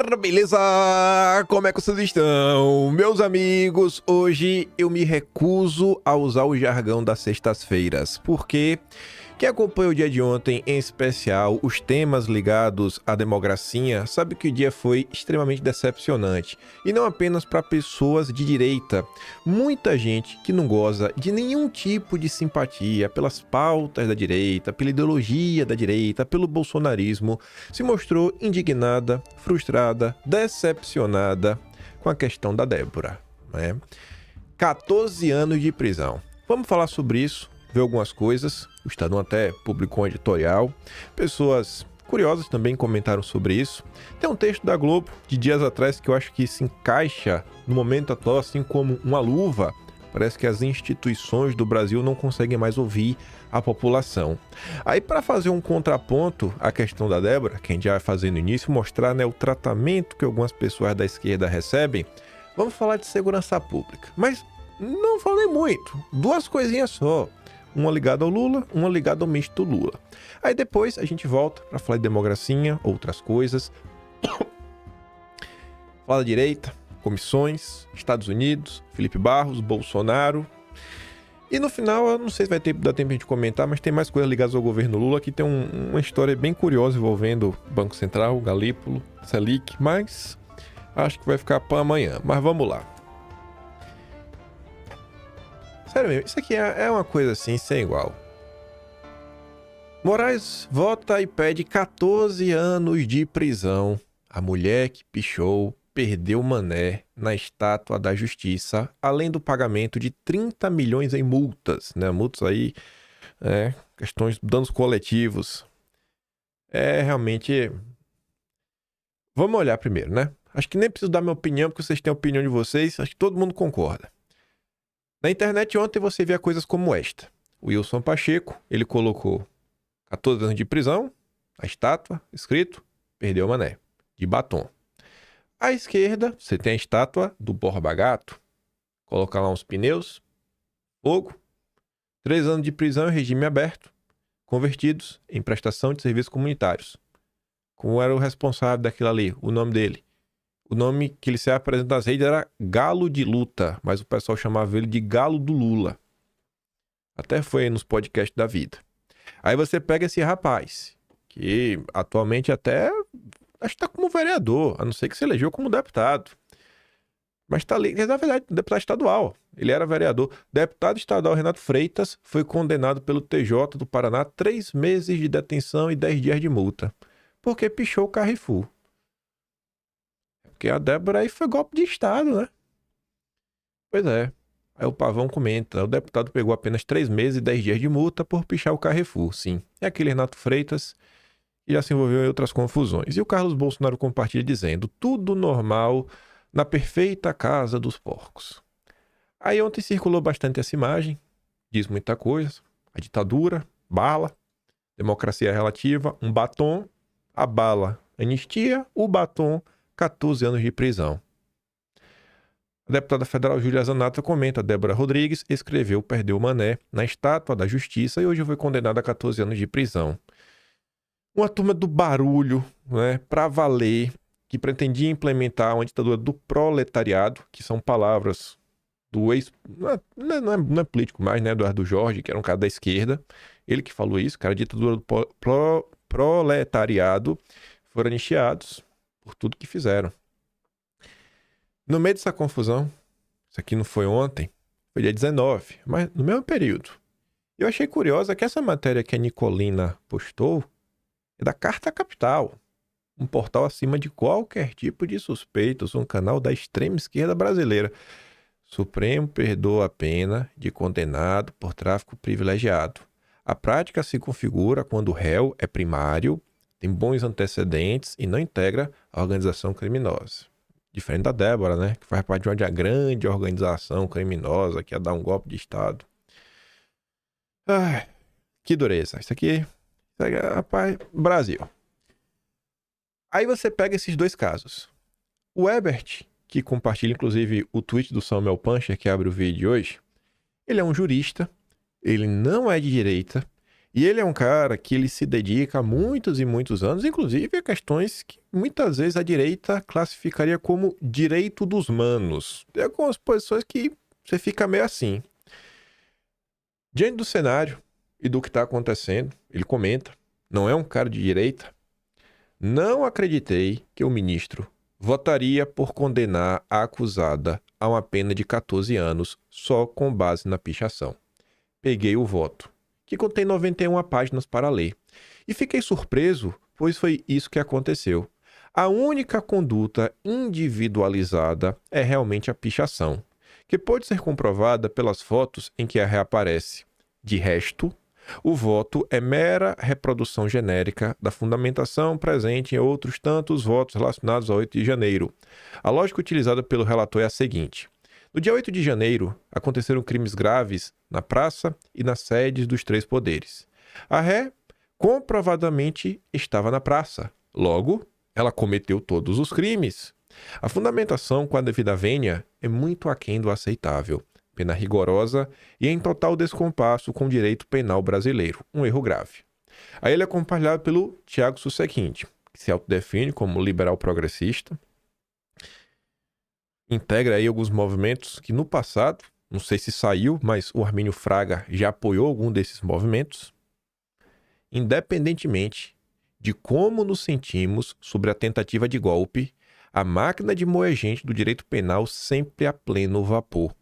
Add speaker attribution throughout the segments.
Speaker 1: galera, beleza? Como é que vocês estão? Meus amigos, hoje eu me recuso a usar o jargão das sextas-feiras, porque quem acompanha o dia de ontem, em especial os temas ligados à democracia, sabe que o dia foi extremamente decepcionante, e não apenas para pessoas de direita. Muita gente que não goza de nenhum tipo de simpatia pelas pautas da direita, pela ideologia da direita, pelo bolsonarismo, se mostrou indignada, frustrada, decepcionada com a questão da Débora, né? 14 anos de prisão. Vamos falar sobre isso, ver algumas coisas. O Estadão até publicou um editorial. Pessoas curiosas também comentaram sobre isso. Tem um texto da Globo de dias atrás que eu acho que se encaixa no momento atual assim como uma luva. Parece que as instituições do Brasil não conseguem mais ouvir a população. Aí, para fazer um contraponto à questão da Débora, que a gente já vai fazer no início, mostrar, né, o tratamento que algumas pessoas da esquerda recebem, vamos falar de segurança pública. Mas não falei muito, duas coisinhas só. Uma ligada ao Lula, uma ligada ao misto Lula. Aí depois a gente volta para falar de democracia, outras coisas. Fala direita, comissões, Estados Unidos, Felipe Barros, Bolsonaro. E no final, eu não sei se vai dar tempo de a gente comentar, mas tem mais coisas ligadas ao governo Lula, que tem uma história bem curiosa envolvendo o Banco Central, Galípolo, Selic, mas acho que vai ficar para amanhã. Mas vamos lá. Sério mesmo, isso aqui é uma coisa assim, sem igual. Moraes vota e pede 14 anos de prisão. A mulher que pichou perdeu mané na estátua da justiça, além do pagamento de 30 milhões em multas, né? Multas aí, questões de danos coletivos. É realmente... Vamos olhar primeiro, né? Acho que nem preciso dar minha opinião, porque vocês têm a opinião de vocês, acho que todo mundo concorda. Na internet ontem você via coisas como esta. O Wilson Pacheco, ele colocou 14 anos de prisão, a estátua, escrito, perdeu mané, de batom. À esquerda, você tem a estátua do Borba Gato, coloca lá uns pneus, fogo, 3 anos de prisão em regime aberto, convertidos em prestação de serviços comunitários. Como era o responsável daquilo ali, o nome dele? O nome que ele se apresenta nas redes era Galo de Luta, mas o pessoal chamava ele de Galo do Lula. Até foi aí nos podcasts da vida. Aí você pega esse rapaz, que atualmente até acho que está como vereador, a não ser que se elegeu como deputado. Mas está ali, na verdade, deputado estadual. Ele era vereador. Deputado estadual Renato Freitas foi condenado pelo TJ do Paraná a 3 meses de detenção e 10 dias de multa, porque pichou o Carrefour. Porque a Débora aí foi golpe de Estado, né? Pois é. Aí o Pavão comenta, o deputado pegou apenas 3 meses e 10 dias de multa por pichar o Carrefour, sim. É aquele Renato Freitas que já se envolveu em outras confusões. E o Carlos Bolsonaro compartilha dizendo, tudo normal na perfeita casa dos porcos. Aí ontem circulou bastante essa imagem, diz muita coisa. A ditadura, bala, democracia relativa, um batom, a bala, anistia, o batom, 14 anos de prisão. A deputada federal Júlia Zanata comenta, Débora Rodrigues escreveu perdeu mané na estátua da justiça e hoje foi condenada a 14 anos de prisão. Uma turma do barulho, né, pra valer, que pretendia implementar uma ditadura do proletariado, que são palavras do ex... Não é político mais, né, Eduardo Jorge, que era um cara da esquerda. Ele que falou isso, cara, a ditadura do proletariado, foram anistiados por tudo que fizeram. No meio dessa confusão, isso aqui não foi ontem, foi dia 19, mas no mesmo período. Eu achei curiosa que essa matéria que a Nicolina postou é da Carta Capital, um portal acima de qualquer tipo de suspeitos, um canal da extrema esquerda brasileira. Supremo perdoa a pena de condenado por tráfico privilegiado. A prática se configura quando o réu é primário, tem bons antecedentes e não integra a organização criminosa. Diferente da Débora, né? Que faz parte de uma grande organização criminosa que ia dar um golpe de Estado. Ai, que dureza. Isso aqui rapaz, Brasil. Aí você pega esses dois casos. O Ebert, que compartilha inclusive o tweet do Samuel Puncher, que abre o vídeo de hoje, ele é um jurista, ele não é de direita, E ele é um cara que ele se dedica há muitos e muitos anos, inclusive a questões que muitas vezes a direita classificaria como direito dos manos. Tem algumas posições que você fica meio assim. Diante do cenário e do que está acontecendo, ele comenta, não é um cara de direita, não acreditei que o ministro votaria por condenar a acusada a uma pena de 14 anos só com base na pichação. Peguei o voto, que contém 91 páginas para ler, e fiquei surpreso, pois foi isso que aconteceu. A única conduta individualizada é realmente a pichação, que pode ser comprovada pelas fotos em que a reaparece. De resto, o voto é mera reprodução genérica da fundamentação presente em outros tantos votos relacionados ao 8 de janeiro. A lógica utilizada pelo relator é a seguinte: no dia 8 de janeiro, aconteceram crimes graves na praça e nas sedes dos três poderes. A ré comprovadamente estava na praça. Logo, ela cometeu todos os crimes. A fundamentação com a devida vênia é muito aquém do aceitável. Pena rigorosa e em total descompasso com o direito penal brasileiro. Um erro grave. Aí ele é acompanhado pelo Tiago Sussequinte, que se autodefine como liberal progressista. Integra aí alguns movimentos que no passado, não sei se saiu, mas o Armínio Fraga já apoiou algum desses movimentos. Independentemente de como nos sentimos sobre a tentativa de golpe, a máquina de moer gente do direito penal sempre a pleno vapor.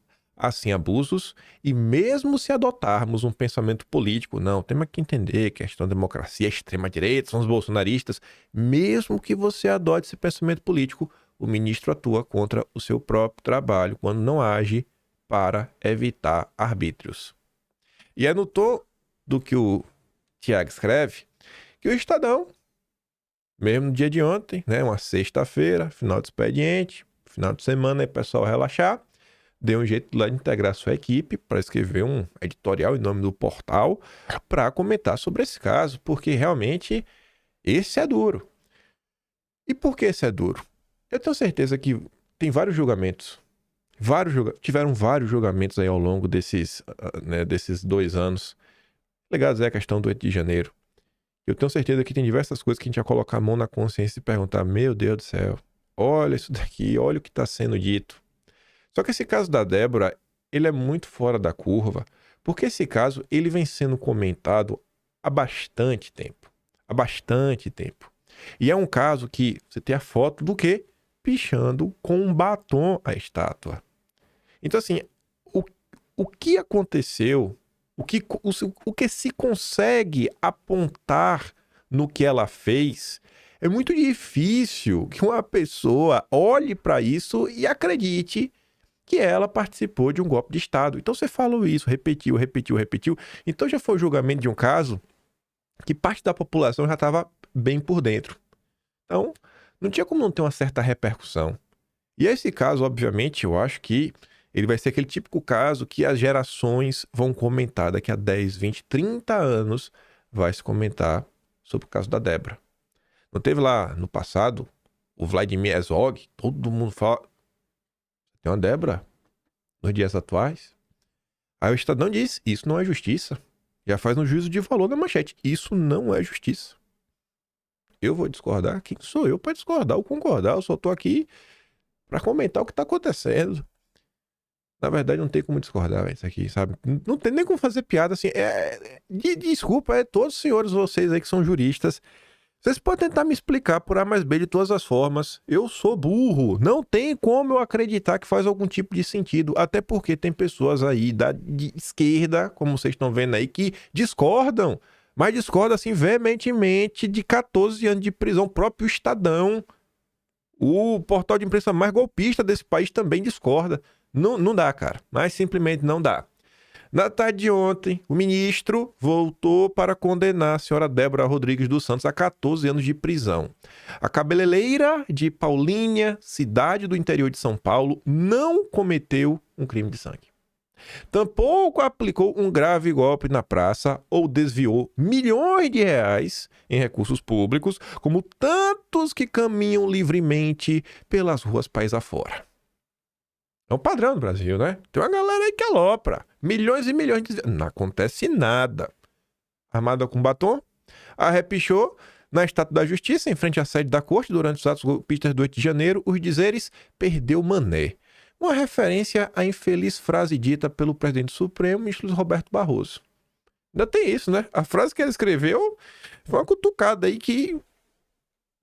Speaker 1: Assim, abusos, e mesmo se adotarmos um pensamento político, não, temos que entender que a questão da democracia, a extrema-direita, são os bolsonaristas, mesmo que você adote esse pensamento político, o ministro atua contra o seu próprio trabalho quando não age para evitar arbítrios. E é no tom do que o Tiago escreve que o Estadão, mesmo no dia de ontem, né, uma sexta-feira, final de expediente, final de semana, aí o pessoal relaxar, deu um jeito lá de integrar sua equipe para escrever um editorial em nome do portal para comentar sobre esse caso, porque realmente esse é duro. E por que esse é duro? Eu tenho certeza que tem vários julgamentos, tiveram vários julgamentos aí ao longo desses 2 anos, ligados à questão do 8 de janeiro. Eu tenho certeza que tem diversas coisas que a gente ia colocar a mão na consciência e perguntar, meu Deus do céu, olha isso daqui, olha o que está sendo dito. Só que esse caso da Débora, ele é muito fora da curva, porque esse caso, ele vem sendo comentado há bastante tempo. Há bastante tempo. E é um caso que você tem a foto do quê? Pichando com um batom a estátua. Então, assim, o que aconteceu, o que se consegue apontar no que ela fez, é muito difícil que uma pessoa olhe para isso e acredite que ela participou de um golpe de Estado. Então você falou isso, repetiu. Então já foi o julgamento de um caso que parte da população já estava bem por dentro. Então não tinha como não ter uma certa repercussão. E esse caso, obviamente, eu acho que ele vai ser aquele típico caso que as gerações vão comentar daqui a 10, 20, 30 anos, vai se comentar sobre o caso da Débora. Não teve lá no passado o Vladimir Herzog, todo mundo fala... Tem uma Débora nos dias atuais. Aí o Estadão diz, isso não é justiça. Já faz um juízo de valor na manchete. Isso não é justiça. Eu vou discordar? Quem sou eu para discordar ou concordar? Eu só tô aqui para comentar o que tá acontecendo. Na verdade, não tem como discordar isso aqui, sabe? Não tem nem como fazer piada assim. Desculpa, todos os senhores, vocês aí que são juristas, vocês podem tentar me explicar por A mais B de todas as formas. Eu sou burro. Não tem como eu acreditar que faz algum tipo de sentido. Até porque tem pessoas aí de esquerda, como vocês estão vendo aí, que discordam. Mas discordam assim veementemente de 14 anos de prisão. O próprio Estadão, o portal de imprensa mais golpista desse país, também discorda. Não dá, cara. Mas simplesmente não dá. Na tarde de ontem, o ministro voltou para condenar a senhora Débora Rodrigues dos Santos a 14 anos de prisão. A cabeleireira de Paulínia, cidade do interior de São Paulo, não cometeu um crime de sangue. Tampouco aplicou um grave golpe na praça ou desviou milhões de reais em recursos públicos, como tantos que caminham livremente pelas ruas país afora. É um padrão do Brasil, né? Tem uma galera aí que alopra. Milhões e milhões de... Não acontece nada. armada com batom. A ré pichou na Estátua da Justiça, em frente à sede da corte, durante os atos golpistas do 8 de janeiro, os dizeres "perdeu mané". Uma referência à infeliz frase dita pelo presidente do Supremo, ministro Roberto Barroso. Ainda tem isso, né? A frase que ele escreveu foi uma cutucada aí que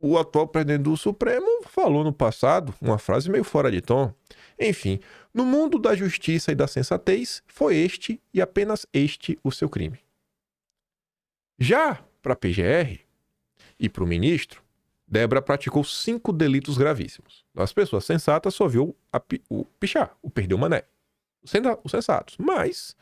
Speaker 1: o atual presidente do Supremo falou no passado, uma frase meio fora de tom. Enfim, no mundo da justiça e da sensatez, foi este e apenas este o seu crime. Já para a PGR e para o ministro, Débora praticou 5 delitos gravíssimos. As pessoas sensatas só viu o pichar, o perdeu o mané. Os sensatos. Mas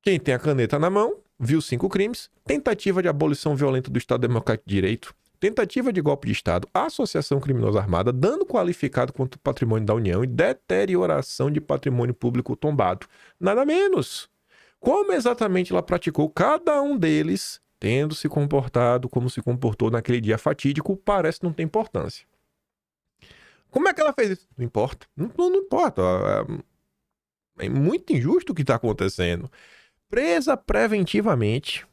Speaker 1: quem tem a caneta na mão viu 5 crimes: tentativa de abolição violenta do Estado Democrático de Direito, tentativa de golpe de Estado, associação criminosa armada, dano qualificado contra o patrimônio da União e deterioração de patrimônio público tombado. Nada menos. Como exatamente ela praticou cada um deles, tendo se comportado como se comportou naquele dia fatídico, parece não ter importância. Como é que ela fez isso? Não importa. Não importa. É muito injusto o que está acontecendo. Presa preventivamente,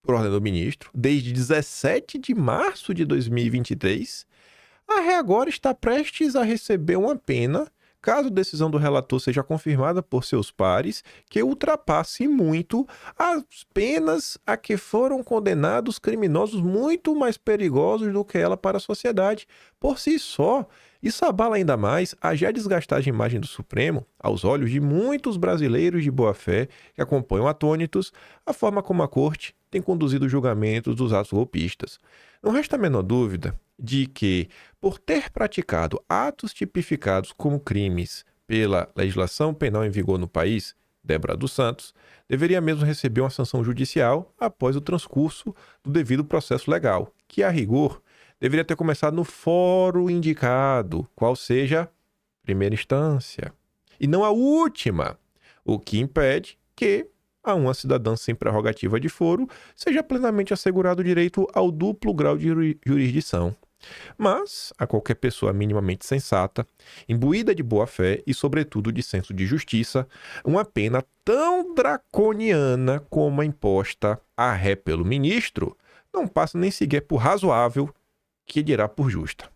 Speaker 1: por ordem do ministro, desde 17 de março de 2023, a ré agora está prestes a receber uma pena, caso a decisão do relator seja confirmada por seus pares, que ultrapasse muito as penas a que foram condenados criminosos muito mais perigosos do que ela para a sociedade. Por si só, isso abala ainda mais a já desgastada imagem do Supremo, aos olhos de muitos brasileiros de boa-fé que acompanham atônitos a forma como a Corte tem conduzido os julgamentos dos atos golpistas. Não resta a menor dúvida de que, por ter praticado atos tipificados como crimes pela legislação penal em vigor no país, Débora dos Santos deveria mesmo receber uma sanção judicial após o transcurso do devido processo legal, que, a rigor, deveria ter começado no fórum indicado, qual seja primeira instância, e não a última, o que impede que a uma cidadã sem prerrogativa de foro seja plenamente assegurado o direito ao duplo grau de jurisdição. Mas, a qualquer pessoa minimamente sensata, imbuída de boa-fé e, sobretudo, de senso de justiça, uma pena tão draconiana como a imposta à ré pelo ministro não passa nem sequer por razoável, que dirá por justa.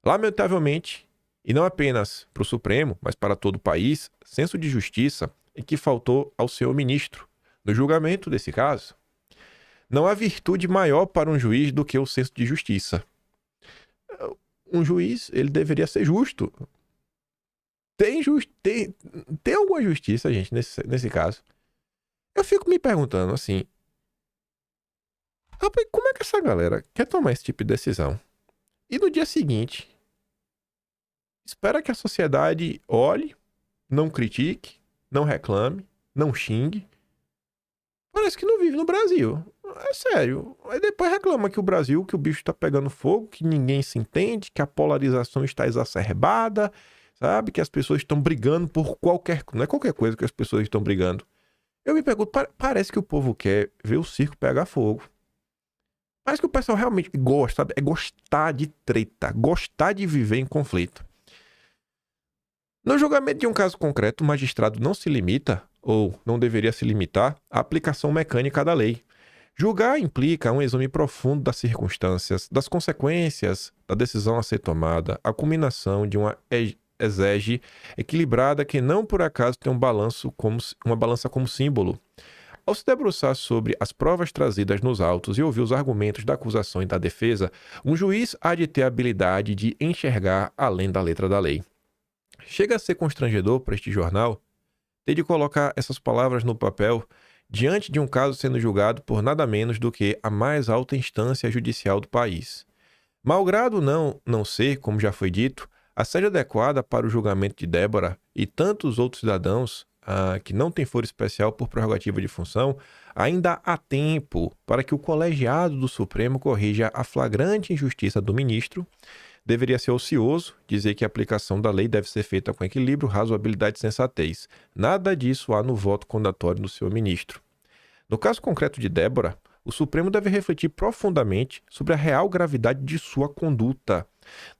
Speaker 1: Lamentavelmente, e não apenas para o Supremo, mas para todo o país, senso de justiça é que faltou ao senhor ministro no julgamento desse caso. Não há virtude maior para um juiz do que o senso de justiça. Um juiz, ele deveria ser justo. Tem alguma justiça, gente, nesse caso. Eu fico me perguntando assim, rapaz, como é que essa galera quer tomar esse tipo de decisão? E no dia seguinte, espera que a sociedade olhe, não critique, não reclame, não xingue. Parece que não vive no Brasil. É sério. Aí depois reclama que o Brasil, que o bicho tá pegando fogo, que ninguém se entende, que a polarização está exacerbada, sabe? Que as pessoas estão brigando por qualquer... Não é qualquer coisa que as pessoas estão brigando. Eu me pergunto, parece que o povo quer ver o circo pegar fogo. Parece que o pessoal realmente gosta, sabe? É gostar de treta, gostar de viver em conflito. No julgamento de um caso concreto, o magistrado não se limita, ou não deveria se limitar, à aplicação mecânica da lei. Julgar implica um exame profundo das circunstâncias, das consequências da decisão a ser tomada, a culminação de uma exege equilibrada que não por acaso tem uma balança como símbolo. Ao se debruçar sobre as provas trazidas nos autos e ouvir os argumentos da acusação e da defesa, um juiz há de ter a habilidade de enxergar além da letra da lei. Chega a ser constrangedor para este jornal ter de colocar essas palavras no papel diante de um caso sendo julgado por nada menos do que a mais alta instância judicial do país. Malgrado não ser, como já foi dito, a sede adequada para o julgamento de Débora e tantos outros cidadãos que não têm foro especial por prerrogativa de função, ainda há tempo para que o colegiado do Supremo corrija a flagrante injustiça do ministro. Deveria ser ocioso dizer que a aplicação da lei deve ser feita com equilíbrio, razoabilidade e sensatez. Nada disso há no voto condenatório do senhor ministro. No caso concreto de Débora, o Supremo deve refletir profundamente sobre a real gravidade de sua conduta,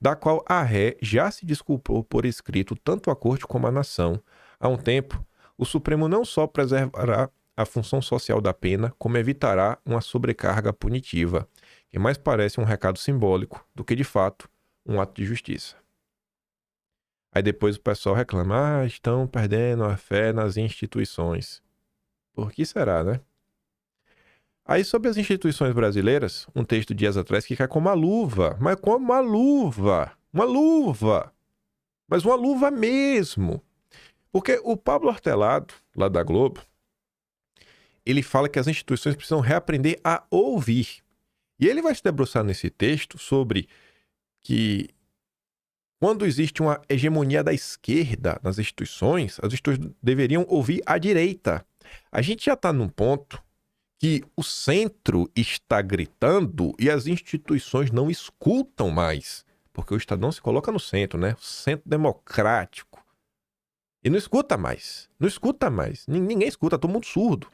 Speaker 1: da qual a ré já se desculpou por escrito tanto à Corte como à nação. Há um tempo, o Supremo não só preservará a função social da pena, como evitará uma sobrecarga punitiva, que mais parece um recado simbólico do que, de fato, um ato de justiça. Aí depois o pessoal reclama, estão perdendo a fé nas instituições. Por que será, né? Aí sobre as instituições brasileiras, um texto dias atrás que cai como uma luva, mas como uma luva, mas uma luva mesmo. Porque o Pablo Hortelado, lá da Globo, ele fala que as instituições precisam reaprender a ouvir. E ele vai se debruçar nesse texto sobre que quando existe uma hegemonia da esquerda nas instituições, as instituições deveriam ouvir a direita. A gente já está num ponto que o centro está gritando e as instituições não escutam mais. Porque o Estadão se coloca no centro, né? O centro democrático. E não escuta mais. Não escuta mais. Ninguém escuta, todo mundo surdo.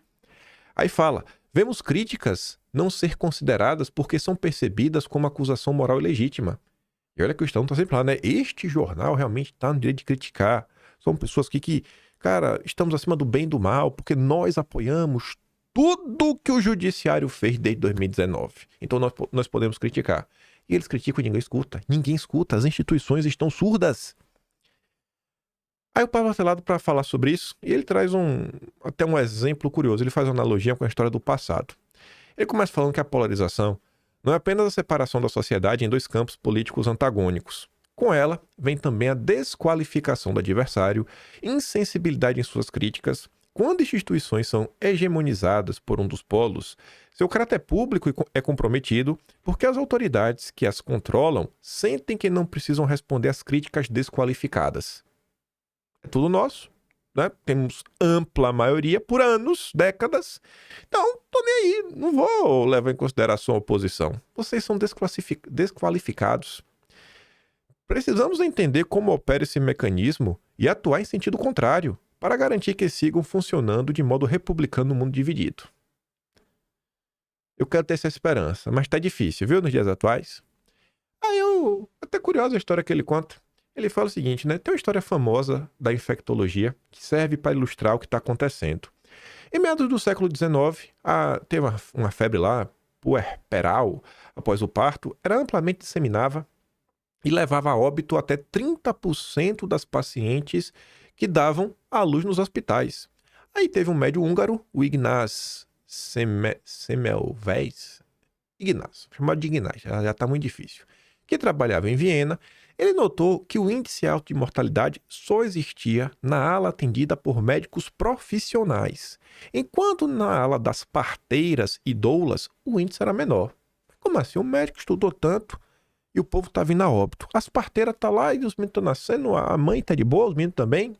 Speaker 1: Aí fala, vemos críticas não ser consideradas porque são percebidas como acusação moral e legítima. E olha que o Estadão está sempre lá, né? Este jornal realmente está no direito de criticar. São pessoas que, cara, estamos acima do bem e do mal, porque nós apoiamos tudo que o judiciário fez desde 2019. Então nós podemos criticar. E eles criticam e ninguém escuta. Ninguém escuta. As instituições estão surdas. Aí o Pablo Hortelado, para falar sobre isso, e ele traz até um exemplo curioso. Ele faz uma analogia com a história do passado. Ele começa falando que a polarização não é apenas a separação da sociedade em dois campos políticos antagônicos. Com ela, vem também a desqualificação do adversário, insensibilidade em suas críticas. Quando instituições são hegemonizadas por um dos polos, seu caráter público é comprometido porque as autoridades que as controlam sentem que não precisam responder às críticas desqualificadas. É tudo nosso, né? Temos ampla maioria por anos, décadas. Então, tô nem aí, não vou levar em consideração a oposição. Vocês são desqualificados. Precisamos entender como opera esse mecanismo e atuar em sentido contrário, para garantir que sigam funcionando de modo republicano no mundo dividido. Eu quero ter essa esperança, mas tá difícil, viu, nos dias atuais? Até curiosa a história que ele conta. Ele fala o seguinte, né? Tem uma história famosa da infectologia que serve para ilustrar o que está acontecendo. Em meados do século XIX, teve uma febre lá, puerperal, após o parto, era amplamente disseminada e levava a óbito até 30% das pacientes que davam à luz nos hospitais. Aí teve um médico húngaro, o Ignaz Semmelweis, chamado de Ignaz, já está muito difícil, que trabalhava em Viena. Ele notou que o índice alto de mortalidade só existia na ala atendida por médicos profissionais, enquanto na ala das parteiras e doulas o índice era menor. Como assim? O médico estudou tanto e o povo está vindo a óbito. As parteiras estão lá e os meninos estão nascendo, a mãe está de boa, os meninos também.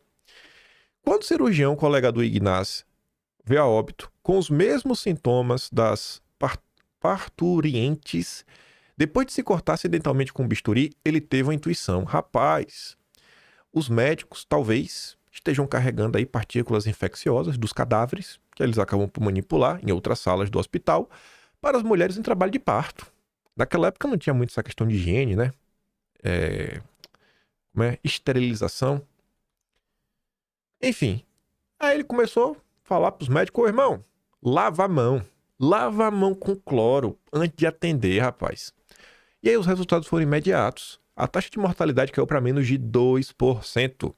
Speaker 1: Quando o cirurgião, colega do Ignaz, veio a óbito com os mesmos sintomas das parturientes, depois de se cortar acidentalmente com um bisturi, ele teve uma intuição. Rapaz, os médicos talvez estejam carregando aí partículas infecciosas dos cadáveres, que eles acabam por manipular em outras salas do hospital, para as mulheres em trabalho de parto. Naquela época não tinha muito essa questão de higiene, né? Esterilização. Enfim, aí ele começou a falar para os médicos, ô irmão, lava a mão com cloro antes de atender, rapaz. E aí os resultados foram imediatos. A taxa de mortalidade caiu para menos de 2%. Foi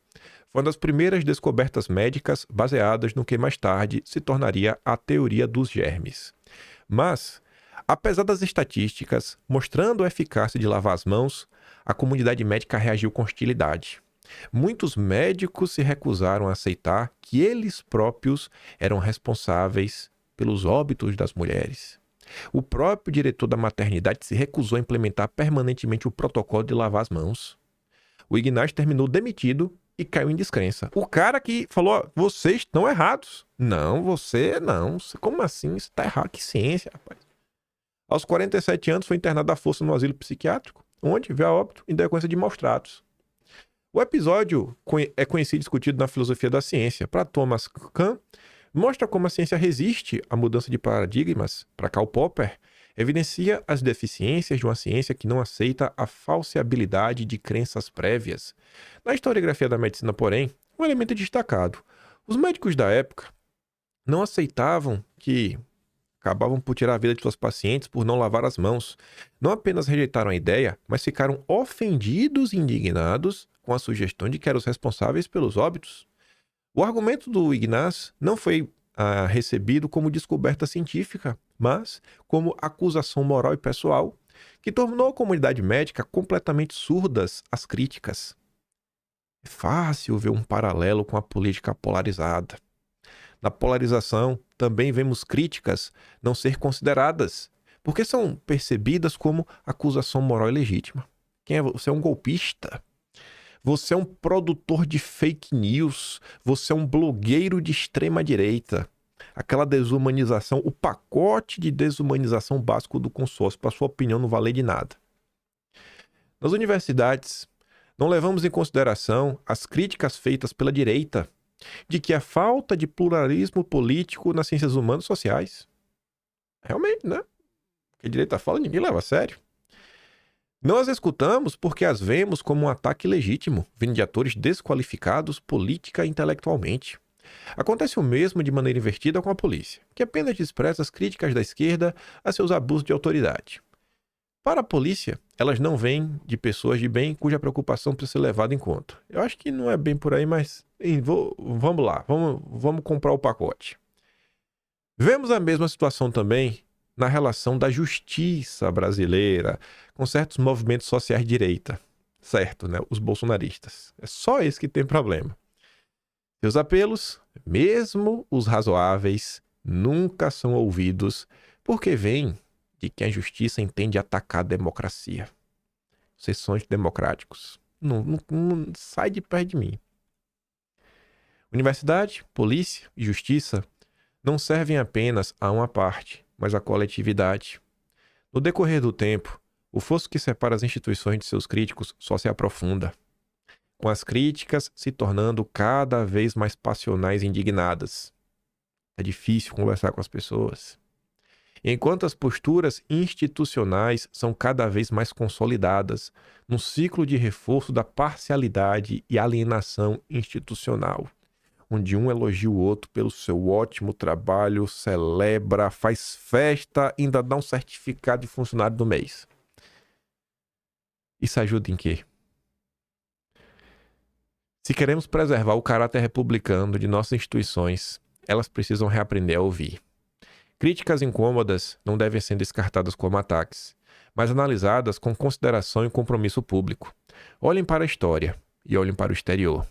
Speaker 1: uma das primeiras descobertas médicas baseadas no que mais tarde se tornaria a teoria dos germes. Mas, apesar das estatísticas mostrando a eficácia de lavar as mãos, a comunidade médica reagiu com hostilidade. Muitos médicos se recusaram a aceitar que eles próprios eram responsáveis pelos óbitos das mulheres. O próprio diretor da maternidade se recusou a implementar permanentemente o protocolo de lavar as mãos. O Ignaz terminou demitido e caiu em descrença. O cara que falou, vocês estão errados. Não, você não. Como assim? Isso está errado. Que ciência, rapaz. Aos 47 anos foi internado à força no asilo psiquiátrico, onde veio a óbito em decorrência de maus tratos. O episódio é conhecido e discutido na filosofia da ciência. Para Thomas Kuhn, mostra como a ciência resiste à mudança de paradigmas. Para Karl Popper, evidencia as deficiências de uma ciência que não aceita a falseabilidade de crenças prévias. Na historiografia da medicina, porém, um elemento é destacado. Os médicos da época não aceitavam que acabavam por tirar a vida de suas pacientes por não lavar as mãos. Não apenas rejeitaram a ideia, mas ficaram ofendidos e indignados com a sugestão de que eram os responsáveis pelos óbitos. O argumento do Ignaz não foi recebido como descoberta científica, mas como acusação moral e pessoal, que tornou a comunidade médica completamente surdas às críticas. É fácil ver um paralelo com a política polarizada. Na polarização, também vemos críticas não ser consideradas, porque são percebidas como acusação moral e legítima. Você é um golpista. Você é um produtor de fake news. Você é um blogueiro de extrema direita. Aquela desumanização, o pacote de desumanização básico do consórcio, para sua opinião, não valer de nada. Nas universidades, não levamos em consideração as críticas feitas pela direita de que a falta de pluralismo político nas ciências humanas e sociais. Realmente, né? O que a direita fala, ninguém leva a sério. Não as escutamos porque as vemos como um ataque legítimo, vindo de atores desqualificados política e intelectualmente. Acontece o mesmo de maneira invertida com a polícia, que apenas despreza as críticas da esquerda a seus abusos de autoridade. Para a polícia, elas não vêm de pessoas de bem cuja preocupação precisa ser levada em conta. Eu acho que não é bem por aí, mas vamos lá, vamos comprar o pacote. Vemos a mesma situação também na relação da justiça brasileira com certos movimentos sociais de direita. Certo, né? Os bolsonaristas. É só esse que tem problema. Seus apelos, mesmo os razoáveis, nunca são ouvidos porque vêm de que a justiça entende atacar a democracia. Vocês são antidemocráticos. Não sai de perto de mim. Universidade, polícia e justiça não servem apenas a uma parte, mas à coletividade. No decorrer do tempo, o fosso que separa as instituições de seus críticos só se aprofunda, com as críticas se tornando cada vez mais passionais e indignadas. É difícil conversar com as pessoas. Enquanto as posturas institucionais são cada vez mais consolidadas num ciclo de reforço da parcialidade e alienação institucional, onde um elogia o outro pelo seu ótimo trabalho, celebra, faz festa, ainda dá um certificado de funcionário do mês. Isso ajuda em quê? Se queremos preservar o caráter republicano de nossas instituições, elas precisam reaprender a ouvir. Críticas incômodas não devem ser descartadas como ataques, mas analisadas com consideração e compromisso público. Olhem para a história e olhem para o exterior.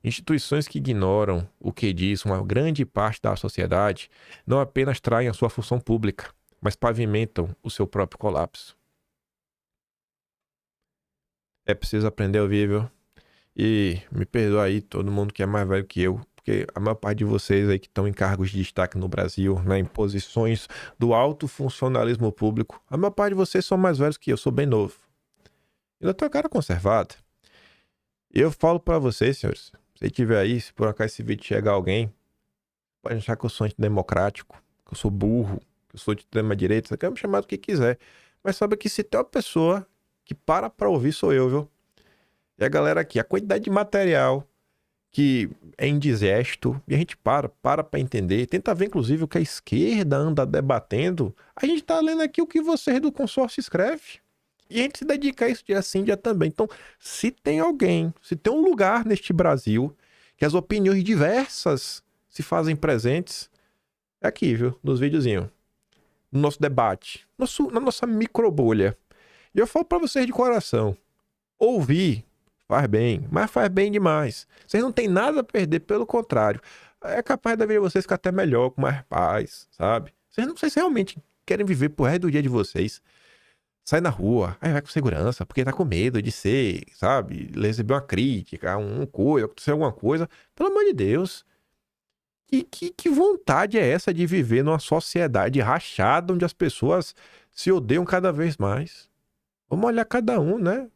Speaker 1: Instituições que ignoram o que diz uma grande parte da sociedade não apenas traem a sua função pública, mas pavimentam o seu próprio colapso. É preciso aprender a ouvir, viu? E me perdoa aí todo mundo que é mais velho que eu, porque a maior parte de vocês aí que estão em cargos de destaque no Brasil, né, em posições do alto funcionalismo público, a maior parte de vocês são mais velhos que eu, sou bem novo. Ainda tenho a cara conservada. E eu falo pra vocês, senhores, se tiver aí, se por acaso esse vídeo chegar a alguém, pode achar que eu sou antidemocrático, que eu sou burro, que eu sou de extrema direita, você quer me chamar do que quiser. Mas sabe que se tem uma pessoa que para pra ouvir sou eu, viu? E a galera aqui, a quantidade de material que é indigesto, e a gente para entender, tenta ver inclusive o que a esquerda anda debatendo, a gente tá lendo aqui o que vocês do consórcio escrevem. E a gente se dedica a isso dia sim, dia também. Então, se tem alguém, se tem um lugar neste Brasil que as opiniões diversas se fazem presentes, é aqui, viu? Nos videozinhos. No nosso debate. Na nossa microbolha. E eu falo pra vocês de coração. Ouvir faz bem, mas faz bem demais. Vocês não têm nada a perder, pelo contrário. É capaz da vida de vocês ficar até melhor, com mais paz, sabe? Vocês não sei se realmente querem viver pro resto do dia de vocês. Sai na rua, aí vai com segurança, porque tá com medo de ser, sabe, receber uma crítica, coisa, acontecer alguma coisa. Pelo amor de Deus. Que vontade é essa de viver numa sociedade rachada, onde as pessoas se odeiam cada vez mais? Vamos olhar cada um, né,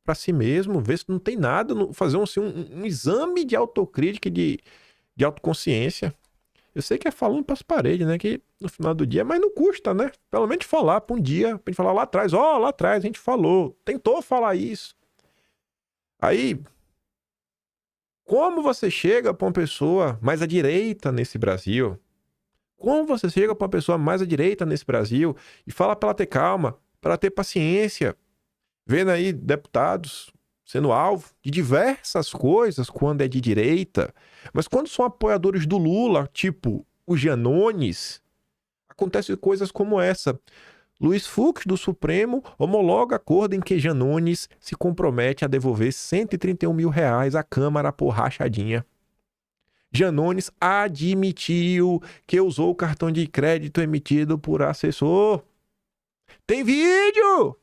Speaker 1: pra si mesmo, ver se não tem nada, fazer um exame de autocrítica e de autoconsciência. Eu sei que é falando pras paredes, né? Que no final do dia, mas não custa, né? Pelo menos falar pra um dia, pra gente falar lá atrás. Lá atrás a gente falou, tentou falar isso. Aí, como você chega pra uma pessoa mais à direita nesse Brasil, Como você chega para uma pessoa mais à direita nesse Brasil e fala para ela ter calma, para ela ter paciência, vendo aí deputados sendo alvo de diversas coisas quando é de direita, mas quando são apoiadores do Lula, tipo o Janones, acontecem coisas como essa. Luiz Fux, do Supremo, homologa acordo em que Janones se compromete a devolver R$ 131 mil à Câmara por rachadinha. Janones admitiu que usou o cartão de crédito emitido por assessor. Tem vídeo!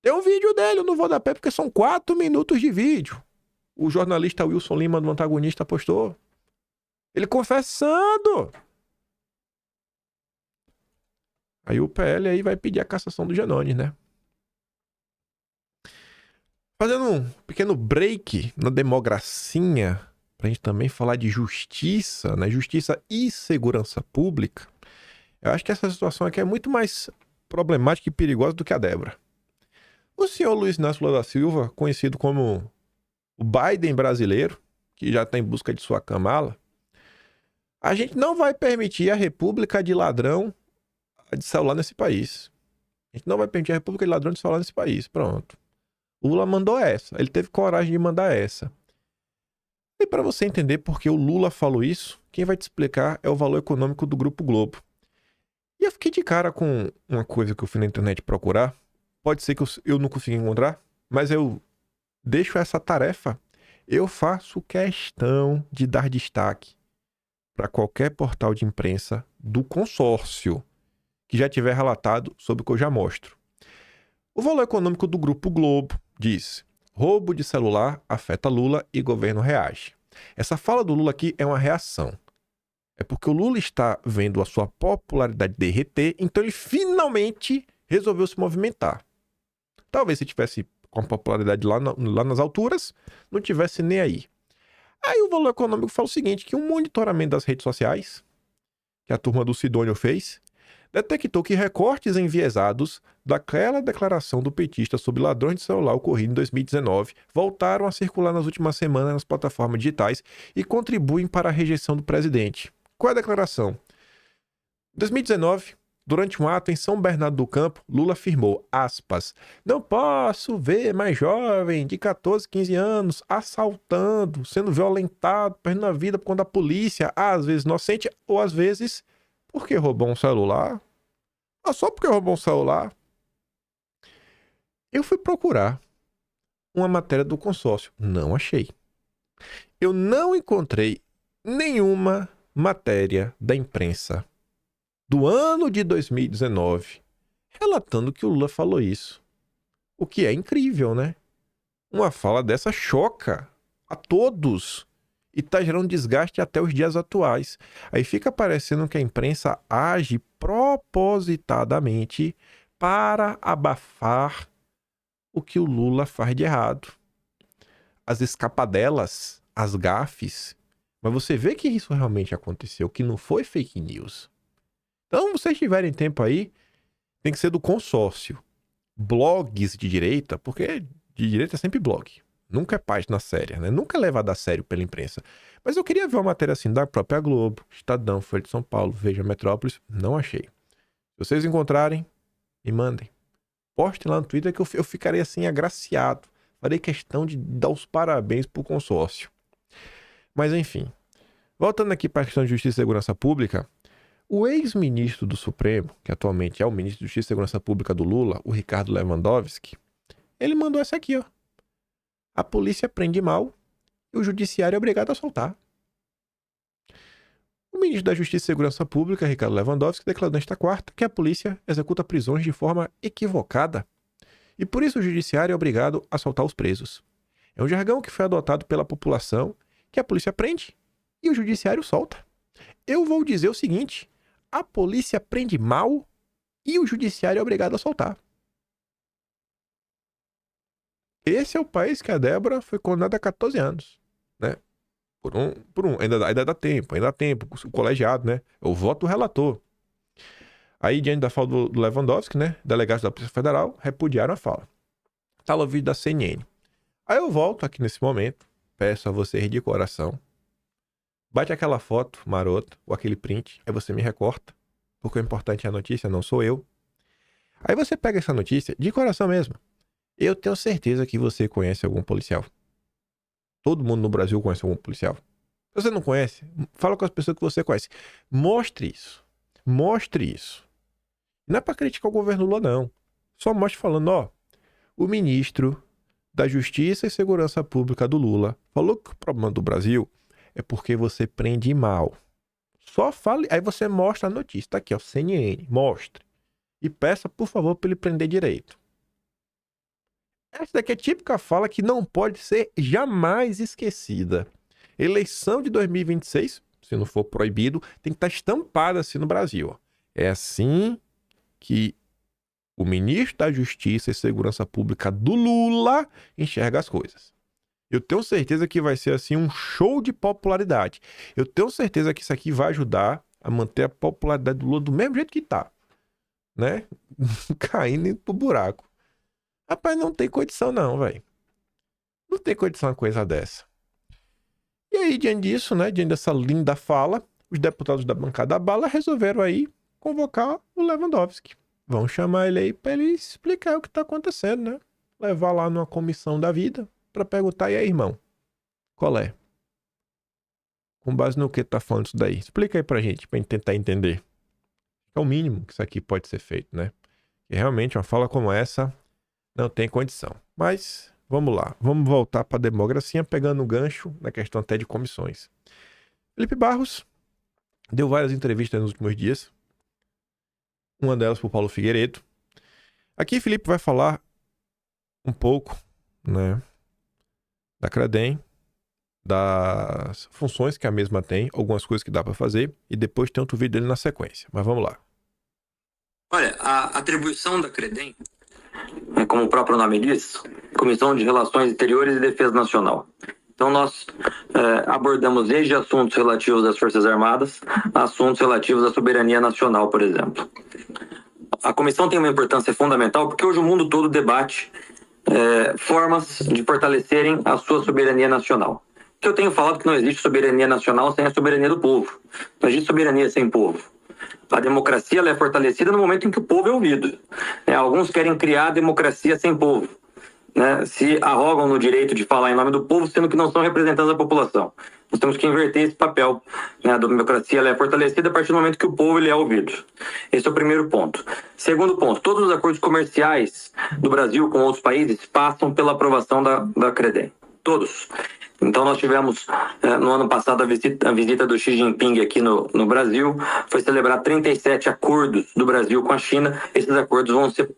Speaker 1: Tem um vídeo dele, eu não vou dar pé porque são 4 minutos de vídeo. O jornalista Wilson Lima, do Antagonista, postou. Ele confessando. Aí o PL aí vai pedir a cassação do Janones, né? Fazendo um pequeno break na democracia, pra gente também falar de justiça, né? Justiça e segurança pública. Eu acho que essa situação aqui é muito mais problemática e perigosa do que a Débora. O senhor Luiz Inácio Lula da Silva, conhecido como o Biden brasileiro, que já está em busca de sua camala, a gente não vai permitir a república de ladrão de celular nesse país. A gente não vai permitir a república de ladrão de celular nesse país. Pronto. O Lula mandou essa. Ele teve coragem de mandar essa. E para você entender por que o Lula falou isso, quem vai te explicar é o valor econômico do Grupo Globo. E eu fiquei de cara com uma coisa que eu fui na internet procurar. Pode ser que eu não consiga encontrar, mas eu deixo essa tarefa. Eu faço questão de dar destaque para qualquer portal de imprensa do consórcio que já tiver relatado sobre o que eu já mostro. O valor econômico do Grupo Globo diz: roubo de celular afeta Lula e governo reage. Essa fala do Lula aqui é uma reação. É porque o Lula está vendo a sua popularidade derreter, então ele finalmente resolveu se movimentar. Talvez se tivesse com a popularidade lá nas alturas, não tivesse nem aí. Aí o valor econômico fala o seguinte, que um monitoramento das redes sociais, que a turma do Sidônio fez, detectou que recortes enviesados daquela declaração do petista sobre ladrões de celular ocorrido em 2019 voltaram a circular nas últimas semanas nas plataformas digitais e contribuem para a rejeição do presidente. Qual é a declaração? Em 2019, durante um ato em São Bernardo do Campo, Lula afirmou, aspas, não posso ver mais jovem de 14, 15 anos assaltando, sendo violentado, perdendo a vida por conta da polícia, às vezes inocente ou às vezes porque roubou um celular. Ah, só porque roubou um celular. Eu fui procurar uma matéria do consórcio. Não achei. Eu não encontrei nenhuma matéria da imprensa do ano de 2019 relatando que o Lula falou isso. O que é incrível, né? Uma fala dessa choca a todos e tá gerando desgaste até os dias atuais. Aí fica parecendo que a imprensa age propositadamente para abafar o que o Lula faz de errado. As escapadelas, as gafes. Mas você vê que isso realmente aconteceu, que não foi fake news. Então, se vocês tiverem tempo aí, tem que ser do consórcio. Blogs de direita, porque de direita é sempre blog. Nunca é página séria, né? Nunca é levado a sério pela imprensa. Mas eu queria ver uma matéria assim da própria Globo, Estadão, Folha de São Paulo, Veja Metrópolis. Não achei. Se vocês encontrarem, me mandem. Postem lá no Twitter que eu ficarei assim agraciado. Farei questão de dar os parabéns pro consórcio. Mas enfim. Voltando aqui para a questão de Justiça e Segurança Pública, o ex-ministro do Supremo, que atualmente é o ministro de Justiça e Segurança Pública do Lula, o Ricardo Lewandowski, ele mandou essa aqui, ó. A polícia prende mal e o judiciário é obrigado a soltar. O ministro da Justiça e Segurança Pública, Ricardo Lewandowski, declarou nesta quarta que a polícia executa prisões de forma equivocada e por isso o judiciário é obrigado a soltar os presos. É um jargão que foi adotado pela população que a polícia prende e o judiciário solta. Eu vou dizer o seguinte, a polícia prende mal e o judiciário é obrigado a soltar. Esse é o país que a Débora foi condenada a 14 anos, né? Ainda dá tempo, o colegiado, né? O voto do relator. Aí, diante da fala do Lewandowski, né? Delegados da Polícia Federal repudiaram a fala. Tá lá o vídeo da CNN. Aí eu volto aqui nesse momento, peço a vocês de coração, Bate aquela foto marota ou aquele print, aí você me recorta, porque o importante é a notícia, não sou eu. Aí você pega essa notícia, de coração mesmo. Eu tenho certeza que você conhece algum policial. Todo mundo no Brasil conhece algum policial. Se você não conhece, fala com as pessoas que você conhece. Mostre isso. Mostre isso. Não é pra criticar o governo Lula, não. Só mostre falando, ó, o ministro da Justiça e Segurança Pública do Lula falou que o problema do Brasil é porque você prende mal. Só fale, aí você mostra a notícia. Tá aqui, ó, CNN, mostre. E peça, por favor, para ele prender direito. Essa daqui é a típica fala que não pode ser jamais esquecida. Eleição de 2026, se não for proibido, tem que estar estampada assim no Brasil. Ó. É assim que o ministro da Justiça e Segurança Pública do Lula enxerga as coisas. Eu tenho certeza que vai ser assim um show de popularidade. Eu tenho certeza que isso aqui vai ajudar a manter a popularidade do Lula do mesmo jeito que tá, né? Caindo pro buraco. Rapaz, não tem condição não, velho. Não tem condição uma coisa dessa. E aí, diante disso, né, diante dessa linda fala, os deputados da bancada bala resolveram aí convocar o Lewandowski. Vão chamar ele aí pra ele explicar o que tá acontecendo, né? Levar lá numa comissão da vida pra perguntar, e aí, irmão, qual é? Com base no que tá falando isso daí? Explica aí pra gente tentar entender. É o mínimo que isso aqui pode ser feito, né? E realmente uma fala como essa não tem condição. Mas vamos lá, vamos voltar para a democracia, pegando o gancho na questão até de comissões. Felipe Barros deu várias entrevistas nos últimos dias, uma delas para o Paulo Figueiredo. Aqui Felipe vai falar um pouco, né, da Credem, das funções que a mesma tem, algumas coisas que dá para fazer, e depois tem outro vídeo dele na sequência. Mas vamos lá.
Speaker 2: Olha, a atribuição da Credem, como o próprio nome diz, Comissão de Relações Exteriores e Defesa Nacional. Então nós abordamos desde assuntos relativos às Forças Armadas a assuntos relativos à soberania nacional, por exemplo. A comissão tem uma importância fundamental porque hoje o mundo todo debate formas de fortalecerem a sua soberania nacional. Que eu tenho falado que não existe soberania nacional sem a soberania do povo. Não existe soberania sem povo. A democracia ela é fortalecida no momento em que o povo é ouvido. Alguns querem criar a democracia sem povo. Se arrogam no direito de falar em nome do povo, sendo que não são representantes da população. Nós temos que inverter esse papel. A democracia ela é fortalecida a partir do momento que o povo ele é ouvido. Esse é o primeiro ponto. Segundo ponto, todos os acordos comerciais do Brasil com outros países passam pela aprovação da Credem. Todos. Então nós tivemos no ano passado a visita do Xi Jinping aqui no Brasil, foi celebrar 37 acordos do Brasil com a China. Esses acordos vão ser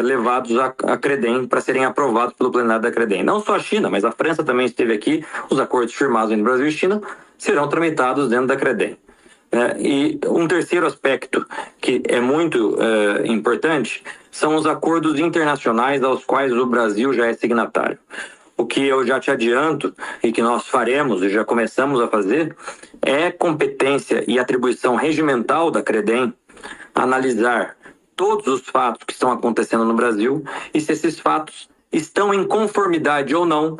Speaker 2: levados à Credem para serem aprovados pelo plenário da Credem. Não só a China, mas a França também esteve aqui. Os acordos firmados entre Brasil e China serão tramitados dentro da Credem. E um terceiro aspecto que é muito importante são os acordos internacionais aos quais o Brasil já é signatário. O que eu já te adianto e que nós faremos e já começamos a fazer é competência e atribuição regimental da Credem analisar todos os fatos que estão acontecendo no Brasil e se esses fatos estão em conformidade ou não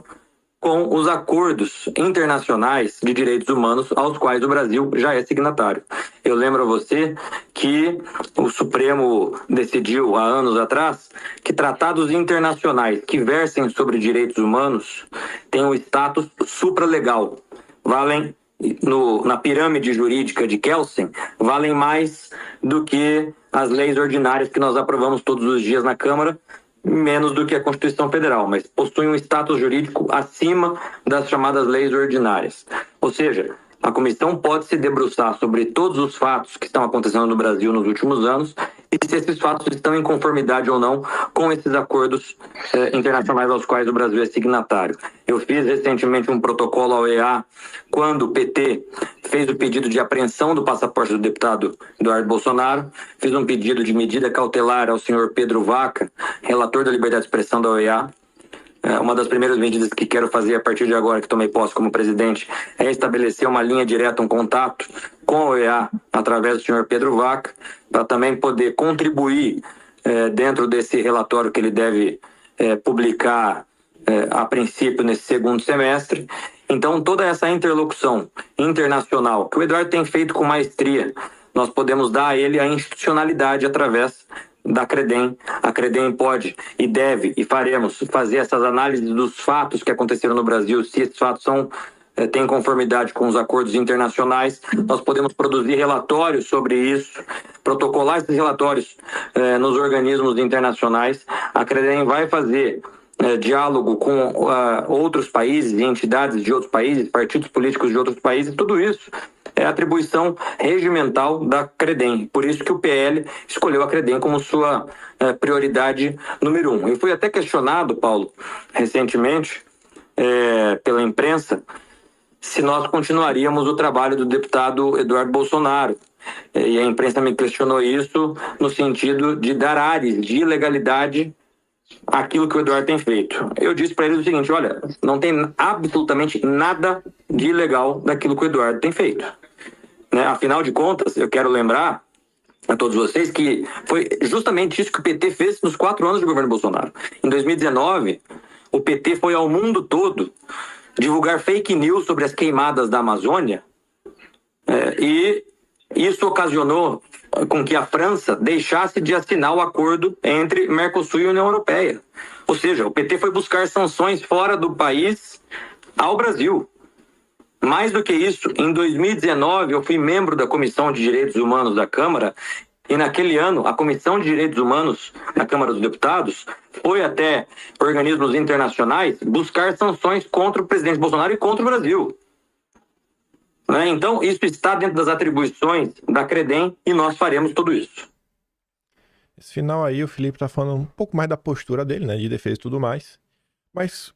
Speaker 2: com os acordos internacionais de direitos humanos aos quais o Brasil já é signatário. Eu lembro a você que o Supremo decidiu há anos atrás que tratados internacionais que versem sobre direitos humanos têm um status supralegal, valem na pirâmide jurídica de Kelsen, valem mais do que as leis ordinárias que nós aprovamos todos os dias na Câmara, menos do que a Constituição Federal, mas possuem um status jurídico acima das chamadas leis ordinárias. Ou seja, a comissão pode se debruçar sobre todos os fatos que estão acontecendo no Brasil nos últimos anos e se esses fatos estão em conformidade ou não com esses acordos internacionais aos quais o Brasil é signatário. Eu fiz recentemente um protocolo à OEA quando o PT fez o pedido de apreensão do passaporte do deputado Eduardo Bolsonaro, fiz um pedido de medida cautelar ao senhor Pedro Vaca, relator da liberdade de expressão da OEA. Uma das primeiras medidas que quero fazer a partir de agora que tomei posse como presidente é estabelecer uma linha direta, um contato com a OEA através do senhor Pedro Vaca, para também poder contribuir dentro desse relatório que ele deve publicar a princípio nesse segundo semestre Então, toda essa interlocução internacional que o Eduardo tem feito com maestria, nós podemos dar a ele a institucionalidade através da Credem. A Credem pode e deve e faremos fazer essas análises dos fatos que aconteceram no Brasil, se esses fatos têm conformidade com os acordos internacionais. Nós podemos produzir relatórios sobre isso, protocolar esses relatórios nos organismos internacionais. A Credem vai fazer diálogo com outros países, entidades de outros países, partidos políticos de outros países, tudo isso é atribuição regimental da Credem. Por isso que o PL escolheu a Credem como sua prioridade número 1. Eu fui até questionado, Paulo, recentemente, pela imprensa, se nós continuaríamos o trabalho do deputado Eduardo Bolsonaro. E a imprensa me questionou isso no sentido de dar ares de ilegalidade aquilo que o Eduardo tem feito. Eu disse para eles o seguinte: olha, não tem absolutamente nada de ilegal daquilo que o Eduardo tem feito. Né? Afinal de contas, eu quero lembrar a todos vocês que foi justamente isso que o PT fez nos 4 anos de governo Bolsonaro. Em 2019, o PT foi ao mundo todo divulgar fake news sobre as queimadas da Amazônia, e isso ocasionou com que a França deixasse de assinar o acordo entre Mercosul e União Europeia. Ou seja, o PT foi buscar sanções fora do país ao Brasil. Mais do que isso, em 2019 eu fui membro da Comissão de Direitos Humanos da Câmara, e naquele ano a Comissão de Direitos Humanos da Câmara dos Deputados foi até organismos internacionais buscar sanções contra o presidente Bolsonaro e contra o Brasil. Então, isso está dentro das atribuições da Credem e nós faremos tudo isso.
Speaker 1: Esse final aí, o Felipe tá falando um pouco mais da postura dele, né, de defesa e tudo mais. Mas,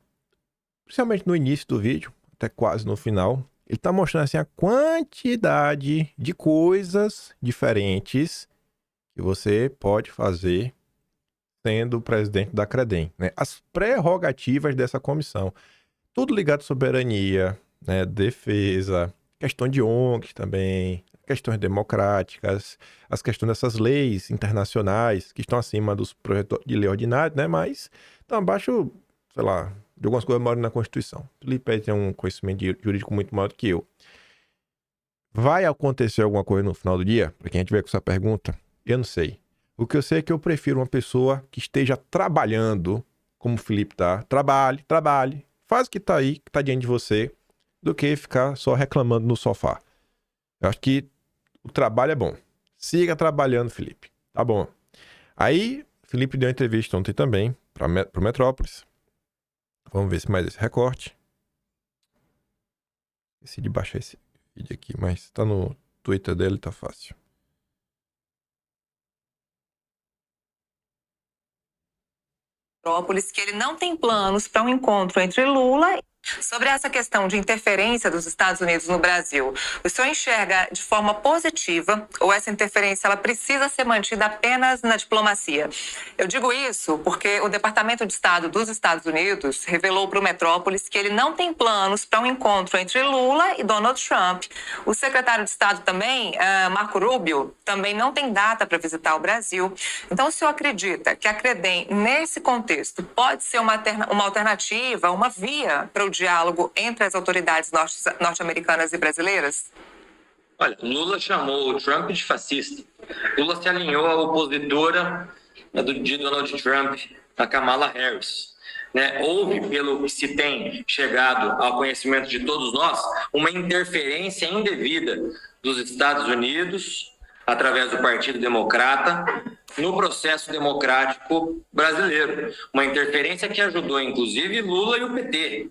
Speaker 1: principalmente no início do vídeo, até quase no final, ele tá mostrando assim a quantidade de coisas diferentes que você pode fazer sendo o presidente da Credem, né? As prerrogativas dessa comissão. Tudo ligado à soberania, né, defesa, questão de ONGs também, questões democráticas, as questões dessas leis internacionais que estão acima dos projetos de lei ordinária, né? Mas estão abaixo, sei lá, de algumas coisas maiores na Constituição. O Felipe tem um conhecimento jurídico muito maior do que eu. Vai acontecer alguma coisa no final do dia? Para quem a gente vê com essa pergunta, eu não sei. O que eu sei é que eu prefiro uma pessoa que esteja trabalhando, como o Felipe tá. Trabalhe, faz o que tá aí, que tá diante de você, do que ficar só reclamando no sofá. Eu acho que o trabalho é bom. Siga trabalhando, Felipe. Tá bom. Aí, Felipe deu uma entrevista ontem também pro Metrópolis. Vamos ver se mais esse recorte. Esqueci de baixar esse vídeo aqui, mas tá no Twitter dele, tá fácil.
Speaker 3: Que ele não tem planos para um encontro entre Lula. Sobre essa questão de interferência dos Estados Unidos no Brasil, o senhor enxerga de forma positiva ou essa interferência ela precisa ser mantida apenas na diplomacia? Eu digo isso porque o Departamento de Estado dos Estados Unidos revelou para o Metrópolis que ele não tem planos para um encontro entre Lula e Donald Trump. O secretário de Estado também, Marco Rubio, também não tem data para visitar o Brasil. Então, o senhor acredita que a Credem, nesse contexto, pode ser uma alternativa, uma via para o diálogo entre as autoridades norte-americanas e brasileiras?
Speaker 2: Olha, Lula chamou o Trump de fascista. Lula se alinhou à opositora de Donald Trump, a Kamala Harris. Houve, pelo que se tem chegado ao conhecimento de todos nós, uma interferência indevida dos Estados Unidos, através do Partido Democrata, no processo democrático brasileiro. Uma interferência que ajudou, inclusive, Lula e o PT.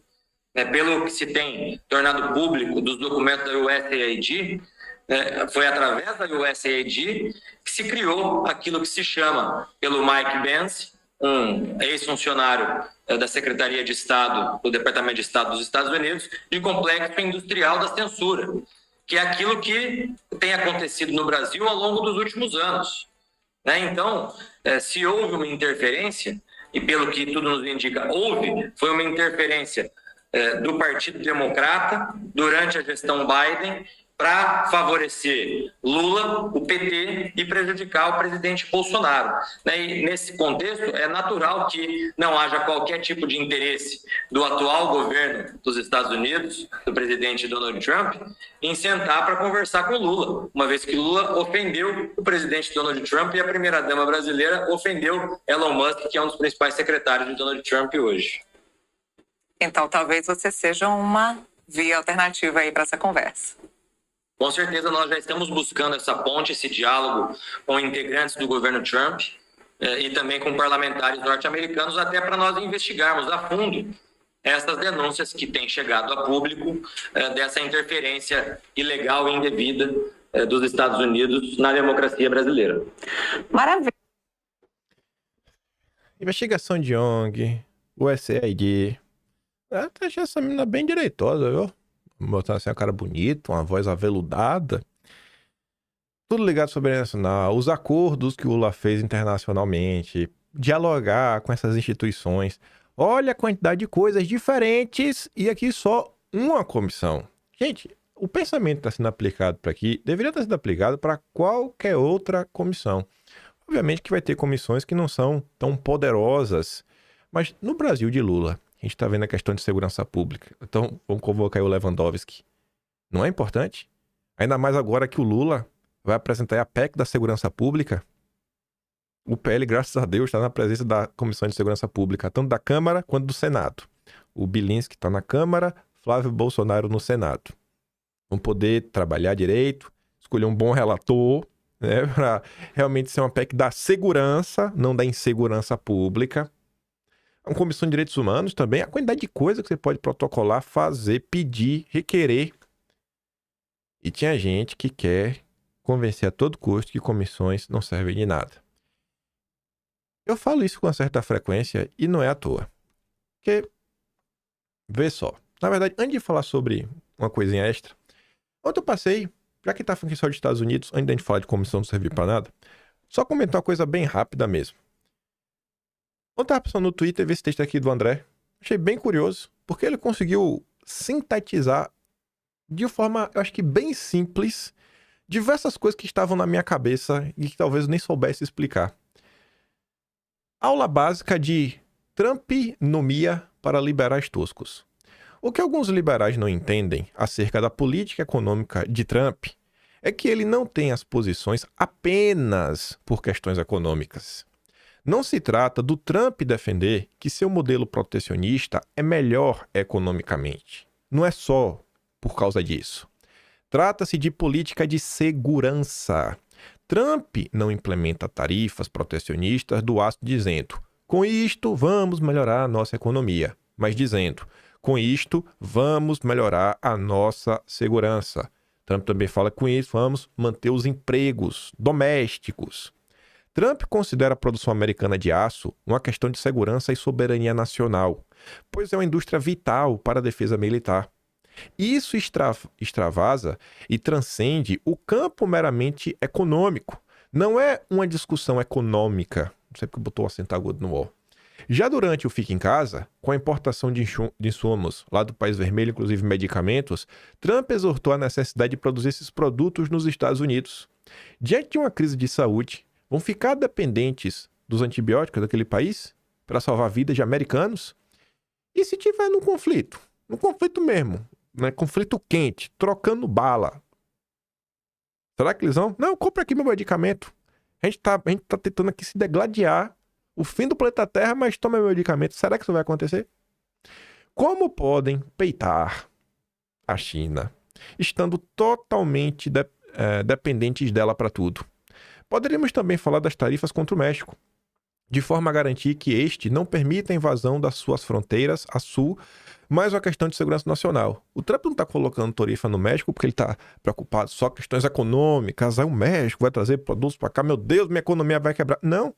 Speaker 2: Pelo que se tem tornado público dos documentos da USAID, foi através da USAID que se criou aquilo que se chama, pelo Mike Pence, um ex-funcionário da Secretaria de Estado, do Departamento de Estado dos Estados Unidos, de complexo industrial da censura, que é aquilo que tem acontecido no Brasil ao longo dos últimos anos. Então, se houve uma interferência, e pelo que tudo nos indica, foi uma interferência do Partido Democrata durante a gestão Biden para favorecer Lula, o PT e prejudicar o presidente Bolsonaro. E nesse contexto, é natural que não haja qualquer tipo de interesse do atual governo dos Estados Unidos, do presidente Donald Trump, em sentar para conversar com Lula, uma vez que Lula ofendeu o presidente Donald Trump e a primeira-dama brasileira ofendeu Elon Musk, que é um dos principais secretários de Donald Trump hoje.
Speaker 3: Então, talvez você seja uma via alternativa aí para essa conversa.
Speaker 2: Com certeza, nós já estamos buscando essa ponte, esse diálogo com integrantes do governo Trump e também com parlamentares norte-americanos, até para nós investigarmos a fundo essas denúncias que têm chegado a público dessa interferência ilegal e indevida dos Estados Unidos na democracia brasileira.
Speaker 3: Maravilha.
Speaker 1: Investigação de ONG, USAID. Achei essa menina bem direitosa, viu? Botar assim, uma cara bonita, uma voz aveludada. Tudo ligado à soberania nacional, os acordos que o Lula fez internacionalmente, dialogar com essas instituições. Olha a quantidade de coisas diferentes e aqui só uma comissão. Gente, o pensamento que está sendo aplicado para aqui deveria estar sendo aplicado para qualquer outra comissão. Obviamente que vai ter comissões que não são tão poderosas, mas no Brasil de Lula, a gente está vendo a questão de segurança pública. Então, vamos convocar aí o Lewandowski. Não é importante? Ainda mais agora que o Lula vai apresentar a PEC da segurança pública. O PL, graças a Deus, está na presença da Comissão de Segurança Pública, tanto da Câmara quanto do Senado. O Bilinski está na Câmara, Flávio Bolsonaro no Senado. Vão poder trabalhar direito, escolher um bom relator, né, para realmente ser uma PEC da segurança, não da insegurança pública. Uma comissão de direitos humanos também, a quantidade de coisa que você pode protocolar, fazer, pedir, requerer. E tinha gente que quer convencer a todo custo que comissões não servem de nada. Eu falo isso com uma certa frequência e não é à toa. Porque, vê só, na verdade, antes de falar sobre uma coisinha extra, ontem eu passei, já que tá falando só dos Estados Unidos, antes de a gente falar de comissão não servir pra nada, só comentar uma coisa bem rápida mesmo. Ontem eu tava pensando no Twitter, ver esse texto aqui do André. Achei bem curioso, porque ele conseguiu sintetizar de forma, eu acho que bem simples, diversas coisas que estavam na minha cabeça e que talvez eu nem soubesse explicar. Aula básica de Trumpinomia para liberais toscos. O que alguns liberais não entendem acerca da política econômica de Trump é que ele não tem as posições apenas por questões econômicas. Não se trata do Trump defender que seu modelo protecionista é melhor economicamente. Não é só por causa disso. Trata-se de política de segurança. Trump não implementa tarifas protecionistas do aço dizendo: com isto vamos melhorar a nossa economia, mas dizendo: com isto vamos melhorar a nossa segurança. Trump também fala: com isso vamos manter os empregos domésticos. Trump considera a produção americana de aço uma questão de segurança e soberania nacional, pois é uma indústria vital para a defesa militar. Isso extravasa e transcende o campo meramente econômico. Não é uma discussão econômica. Não sei porque botou o acento agudo no O. Já durante o Fica em Casa, com a importação de insumos lá do País Vermelho, inclusive medicamentos, Trump exortou a necessidade de produzir esses produtos nos Estados Unidos. Diante de uma crise de saúde, vão ficar dependentes dos antibióticos daquele país para salvar vidas de americanos? E se tiver num conflito mesmo, né? Conflito quente, trocando bala, será que eles vão? Não, compra aqui meu medicamento. A gente tá tentando aqui se degladiar o fim do planeta Terra, mas toma meu medicamento. Será que isso vai acontecer? Como podem peitar a China, estando totalmente dependentes dela para tudo? Poderíamos também falar das tarifas contra o México, de forma a garantir que este não permita a invasão das suas fronteiras a sul, mas uma questão de segurança nacional. O Trump não está colocando tarifa no México porque ele está preocupado só com questões econômicas, aí o México vai trazer produtos para cá, meu Deus, minha economia vai quebrar. Não,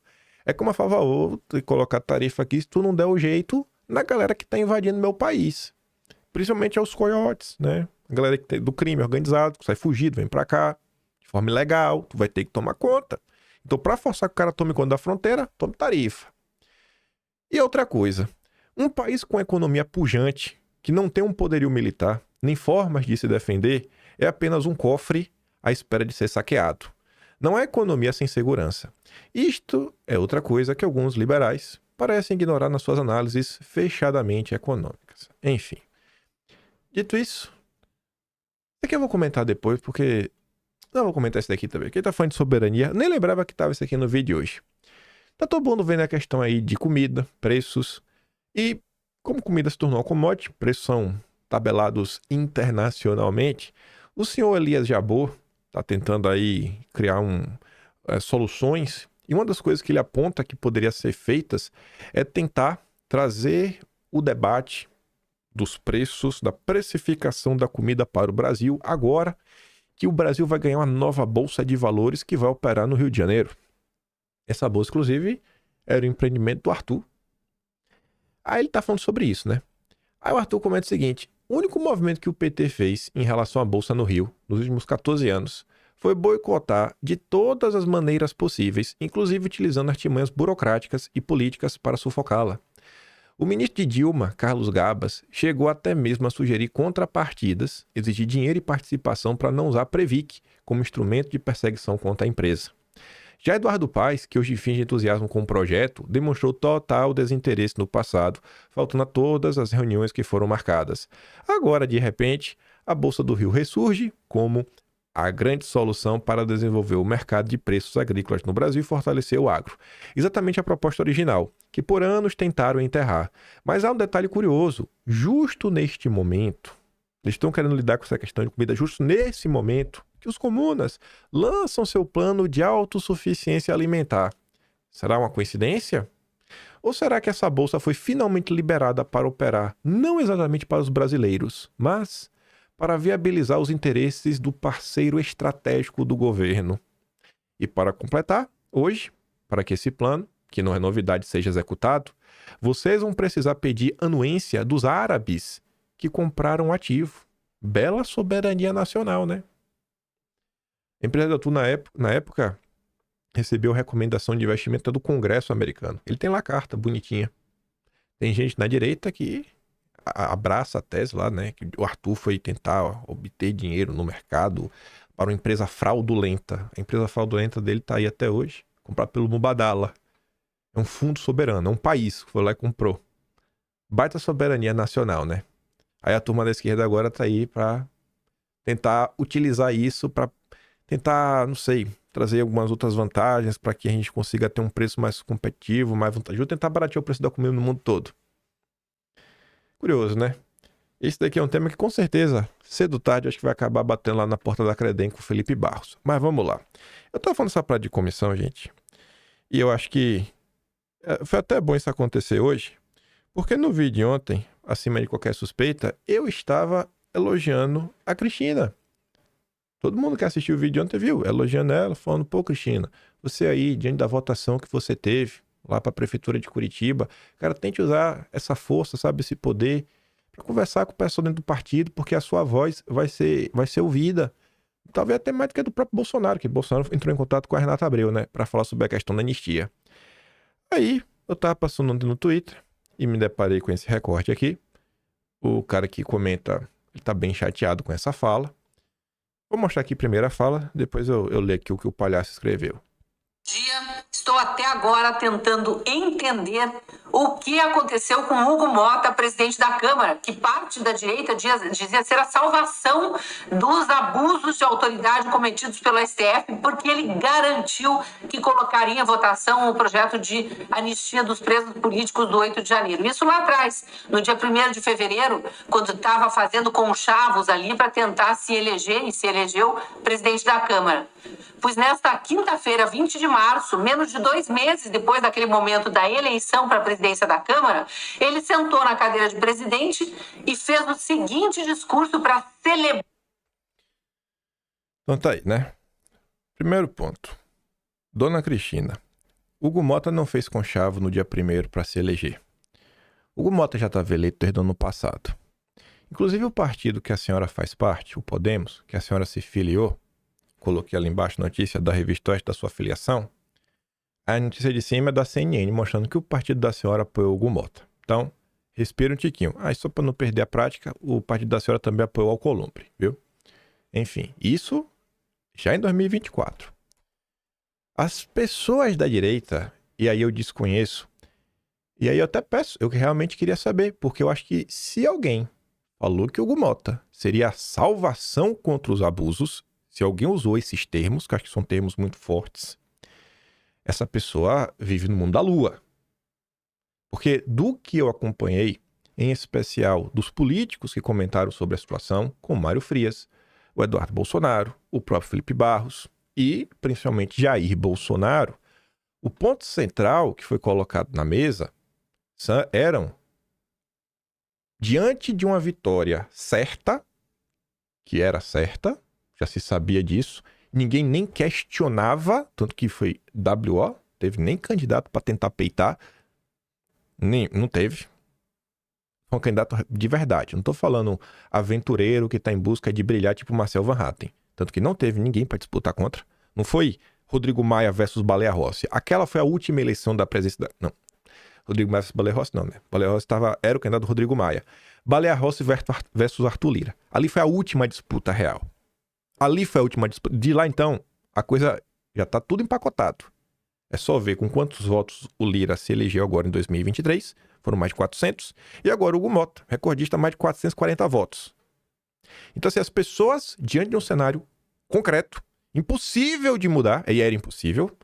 Speaker 1: é como a favor de colocar tarifa aqui se tu não der o jeito na galera que está invadindo meu país. Principalmente aos coiotes, né? A galera que tem do crime organizado, que sai fugido, vem para cá, de forma ilegal, tu vai ter que tomar conta. Então, para forçar que o cara tome conta da fronteira, tome tarifa. E outra coisa, um país com economia pujante, que não tem um poderio militar, nem formas de se defender, é apenas um cofre à espera de ser saqueado. Não é economia sem segurança. Isto é outra coisa que alguns liberais parecem ignorar nas suas análises fechadamente econômicas. Enfim. Dito isso, isso aqui eu vou comentar depois, porque... Não, vou comentar isso daqui também. Quem tá falando de soberania, nem lembrava que tava isso aqui no vídeo de hoje. Tá todo mundo vendo a questão aí de comida, preços. E como comida se tornou uma commodity, preços são tabelados internacionalmente, o senhor Elias Jabbour tá tentando aí criar soluções. E uma das coisas que ele aponta que poderia ser feitas é tentar trazer o debate dos preços, da precificação da comida para o Brasil, agora que o Brasil vai ganhar uma nova bolsa de valores que vai operar no Rio de Janeiro. Essa bolsa, inclusive, era o empreendimento do Arthur. Aí ele tá falando sobre isso, né? Aí o Arthur comenta o seguinte: o único movimento que o PT fez em relação à bolsa no Rio, nos últimos 14 anos, foi boicotar de todas as maneiras possíveis, inclusive utilizando artimanhas burocráticas e políticas para sufocá-la. O ministro de Dilma, Carlos Gabas, chegou até mesmo a sugerir contrapartidas, exigir dinheiro e participação para não usar a Previc como instrumento de perseguição contra a empresa. Já Eduardo Paes, que hoje finge entusiasmo com o projeto, demonstrou total desinteresse no passado, faltando a todas as reuniões que foram marcadas. Agora, de repente, a Bolsa do Rio ressurge como a grande solução para desenvolver o mercado de preços agrícolas no Brasil e fortalecer o agro. Exatamente a proposta original, que por anos tentaram enterrar. Mas há um detalhe curioso: justo neste momento, eles estão querendo lidar com essa questão de comida, justo nesse momento que os comunas lançam seu plano de autossuficiência alimentar. Será uma coincidência? Ou será que essa bolsa foi finalmente liberada para operar, não exatamente para os brasileiros, mas para viabilizar os interesses do parceiro estratégico do governo? E para completar, hoje, para que esse plano, que não é novidade, seja executado, vocês vão precisar pedir anuência dos árabes que compraram o ativo. Bela soberania nacional, né? A empresa do Arthur, na época, recebeu recomendação de investimento do Congresso americano. Ele tem lá a carta bonitinha. Tem gente na direita que abraça a tese lá, né? Que o Arthur foi tentar obter dinheiro no mercado para uma empresa fraudulenta. A empresa fraudulenta dele tá aí até hoje, comprada pelo Mubadala. É um fundo soberano, é um país que foi lá e comprou. Baita soberania nacional, né? Aí a turma da esquerda agora tá aí para tentar utilizar isso para tentar, não sei, trazer algumas outras vantagens para que a gente consiga ter um preço mais competitivo, mais vantajoso, tentar baratear o preço da comida no mundo todo. Curioso, né? Esse daqui é um tema que com certeza, cedo ou tarde, acho que vai acabar batendo lá na porta da Credem com o Felipe Barros. Mas vamos lá. Eu tava falando essa parada de comissão, gente, e eu acho que foi até bom isso acontecer hoje, porque no vídeo de ontem, acima de qualquer suspeita, eu estava elogiando a Cristina. Todo mundo que assistiu o vídeo ontem viu, elogiando ela, falando: pô, Cristina, você aí, diante da votação que você teve lá para a Prefeitura de Curitiba, cara, tente usar essa força, sabe, esse poder, para conversar com o pessoal dentro do partido, porque a sua voz vai ser ouvida. Talvez até mais do que a do próprio Bolsonaro, que Bolsonaro entrou em contato com a Renata Abreu, né, para falar sobre a questão da anistia. Aí, eu tava passando ontem no Twitter e me deparei com esse recorte aqui. O cara que comenta, ele tá bem chateado com essa fala. Vou mostrar aqui primeiro a fala, depois eu leio aqui o que o palhaço escreveu.
Speaker 4: Estou até agora tentando entender o que aconteceu com Hugo Mota, presidente da Câmara, que parte da direita dizia ser a salvação dos abusos de autoridade cometidos pelo STF, porque ele garantiu que colocaria em votação o projeto de anistia dos presos políticos do 8 de janeiro. Isso lá atrás, no dia 1º de fevereiro, quando estava fazendo conchavos ali para tentar se eleger, e se elegeu presidente da Câmara. Pois nesta quinta-feira, 20 de março, menos de 2 meses depois daquele momento da eleição para a presidência da Câmara, ele sentou na cadeira de presidente e fez o seguinte discurso para celebrar.
Speaker 1: Então tá aí, né? Primeiro ponto. Dona Cristina, Hugo Mota não fez conchavo no dia 1º para se eleger. Hugo Mota já estava eleito desde o ano passado. Inclusive o partido que a senhora faz parte, o Podemos, que a senhora se filiou, coloquei ali embaixo a notícia da revista Oeste da sua filiação. A notícia de cima é da CNN, mostrando que o partido da senhora apoiou o Hugo Mota. Então, respira um tiquinho. Só para não perder a prática, o partido da senhora também apoiou o Alcolumbre, viu? Enfim, isso já em 2024. As pessoas da direita, e aí eu desconheço, e aí eu até peço, eu realmente queria saber, porque eu acho que se alguém falou que o Hugo Mota seria a salvação contra os abusos, se alguém usou esses termos, que acho que são termos muito fortes, essa pessoa vive no mundo da lua. Porque do que eu acompanhei, em especial dos políticos que comentaram sobre a situação, como Mário Frias, o Eduardo Bolsonaro, o próprio Felipe Barros e principalmente Jair Bolsonaro, o ponto central que foi colocado na mesa eram, diante de uma vitória certa, que era certa, já se sabia disso, ninguém nem questionava, tanto que foi WO, teve nem candidato para tentar peitar, não teve. Foi um candidato de verdade, não estou falando aventureiro que está em busca de brilhar tipo Marcel Van Hatten, tanto que não teve ninguém para disputar contra. Não foi Rodrigo Maia versus Baleia Rossi. Aquela foi a última eleição da presidência Não. Rodrigo Maia versus Baleia Rossi, não, né? Baleia Rossi era o candidato do Rodrigo Maia. Baleia Rossi versus Arthur Lira. Ali foi a última disputa real. Ali foi a última disputa. De lá, então, a coisa já está tudo empacotado. É só ver com quantos votos o Lira se elegeu agora em 2023. Foram mais de 400. E agora o Hugo Mota, recordista, mais de 440 votos. Então, assim, as pessoas, diante de um cenário concreto, impossível de mudar, e era impossível.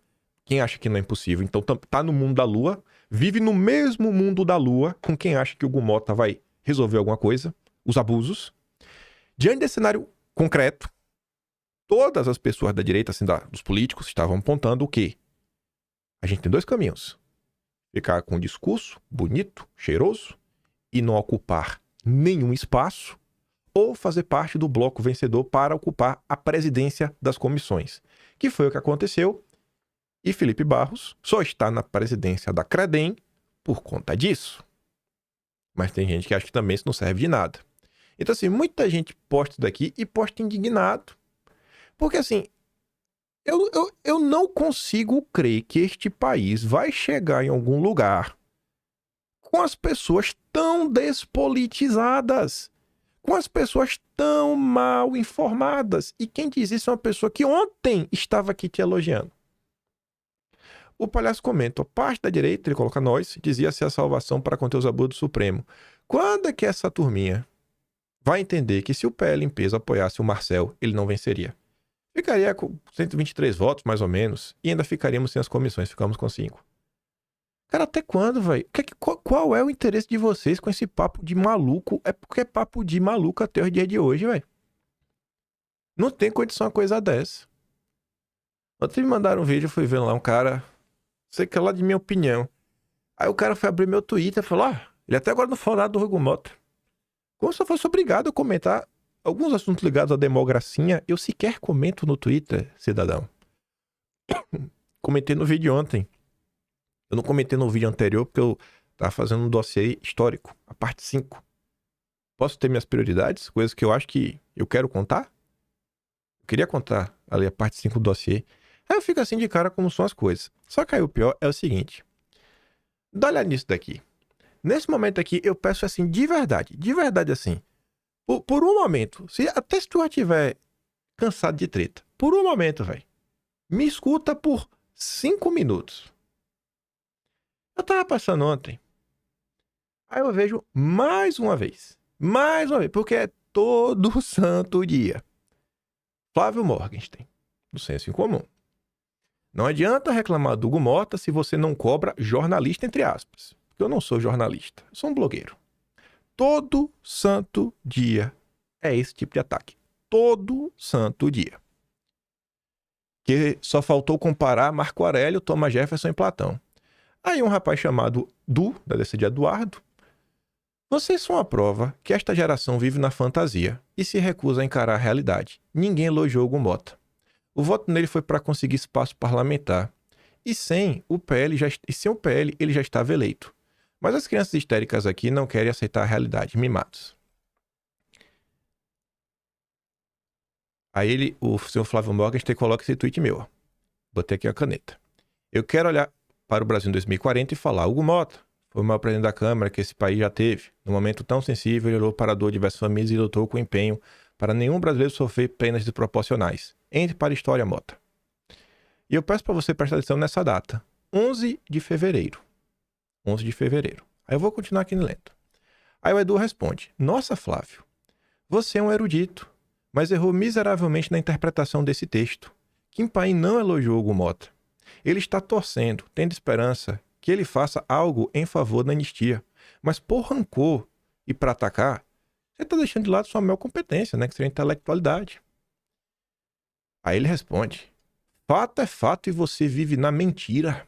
Speaker 1: Quem acha que não é impossível, então tá no mundo da lua, vive no mesmo mundo da lua com quem acha que o Hugo Mota vai resolver alguma coisa, os abusos. Diante desse cenário concreto, todas as pessoas da direita, assim, dos políticos, estavam apontando o quê? A gente tem dois caminhos. Ficar com um discurso bonito, cheiroso, e não ocupar nenhum espaço, ou fazer parte do bloco vencedor para ocupar a presidência das comissões. Que foi o que aconteceu. E Felipe Barros só está na presidência da Credem por conta disso. Mas tem gente que acha que também isso não serve de nada. Então, assim, muita gente posta isso daqui e posta indignado. Porque, assim, eu não consigo crer que este país vai chegar em algum lugar com as pessoas tão despolitizadas, com as pessoas tão mal informadas. E quem diz isso é uma pessoa que ontem estava aqui te elogiando. O Palhaço comenta, a parte da direita, ele coloca nós, dizia ser a salvação para conter os abusos do Supremo. Quando é que essa turminha vai entender que se o PL em peso apoiasse o Marcel, ele não venceria? Ficaria com 123 votos, mais ou menos, e ainda ficaríamos sem as comissões, ficamos com 5. Cara, até quando, velho? Qual é o interesse de vocês com esse papo de maluco? É porque é papo de maluco até o dia de hoje, velho. Não tem condição uma coisa dessa. Ontem me mandaram um vídeo, eu fui vendo lá um cara, sei que é lá de minha opinião. Aí o cara foi abrir meu Twitter e falou, ele até agora não falou nada do Hugo Mota. Como se eu fosse obrigado a comentar alguns assuntos ligados à democracia, eu sequer comento no Twitter, cidadão. Comentei no vídeo ontem. Eu não comentei no vídeo anterior porque eu tava fazendo um dossiê histórico, a parte 5. Posso ter minhas prioridades, coisas que eu acho que eu quero contar? Eu queria contar ali a parte 5 do dossiê. Aí eu fico assim de cara como são as coisas. Só que aí o pior é o seguinte. Dá uma olhada nisso daqui. Nesse momento aqui, eu peço assim, de verdade assim. Por um momento, até se tu já estiver cansado de treta, por um momento, velho, me escuta por 5 minutos. Eu tava passando ontem, aí eu vejo mais uma vez, porque é todo santo dia. Flávio Morgenstern, do Senso em Comum. Não adianta reclamar do Hugo Mota se você não cobra jornalista, entre aspas. Porque eu não sou jornalista, eu sou um blogueiro. Todo santo dia é esse tipo de ataque. Todo santo dia. Que só faltou comparar Marco Aurélio, Thomas Jefferson e Platão. Aí um rapaz chamado da descida de Eduardo. Vocês são a prova que esta geração vive na fantasia e se recusa a encarar a realidade. Ninguém elogiou Hugo Mota. O voto nele foi para conseguir espaço parlamentar. E sem o PL ele já estava eleito. Mas as crianças histéricas aqui não querem aceitar a realidade. Mimados. Aí o senhor Flávio Morgenstern coloca esse tweet meu. Botei aqui a caneta. Eu quero olhar para o Brasil em 2040 e falar, Hugo Mota foi o maior presidente da Câmara que esse país já teve. Num momento tão sensível, ele olhou para a dor de diversas famílias e lutou com empenho para nenhum brasileiro sofrer penas desproporcionais. Entre para a história, Mota. E eu peço para você prestar atenção nessa data. 11 de fevereiro. 11 de fevereiro. Aí eu vou continuar aqui no lento. Aí o Edu responde: Nossa, Flávio, você é um erudito, mas errou miseravelmente na interpretação desse texto. Kim Paim não elogiou Hugo Mota. Ele está torcendo, tendo esperança que ele faça algo em favor da anistia. Mas por rancor e para atacar, você está deixando de lado sua maior competência, né? Que seria a intelectualidade. Aí ele responde: Fato é fato e você vive na mentira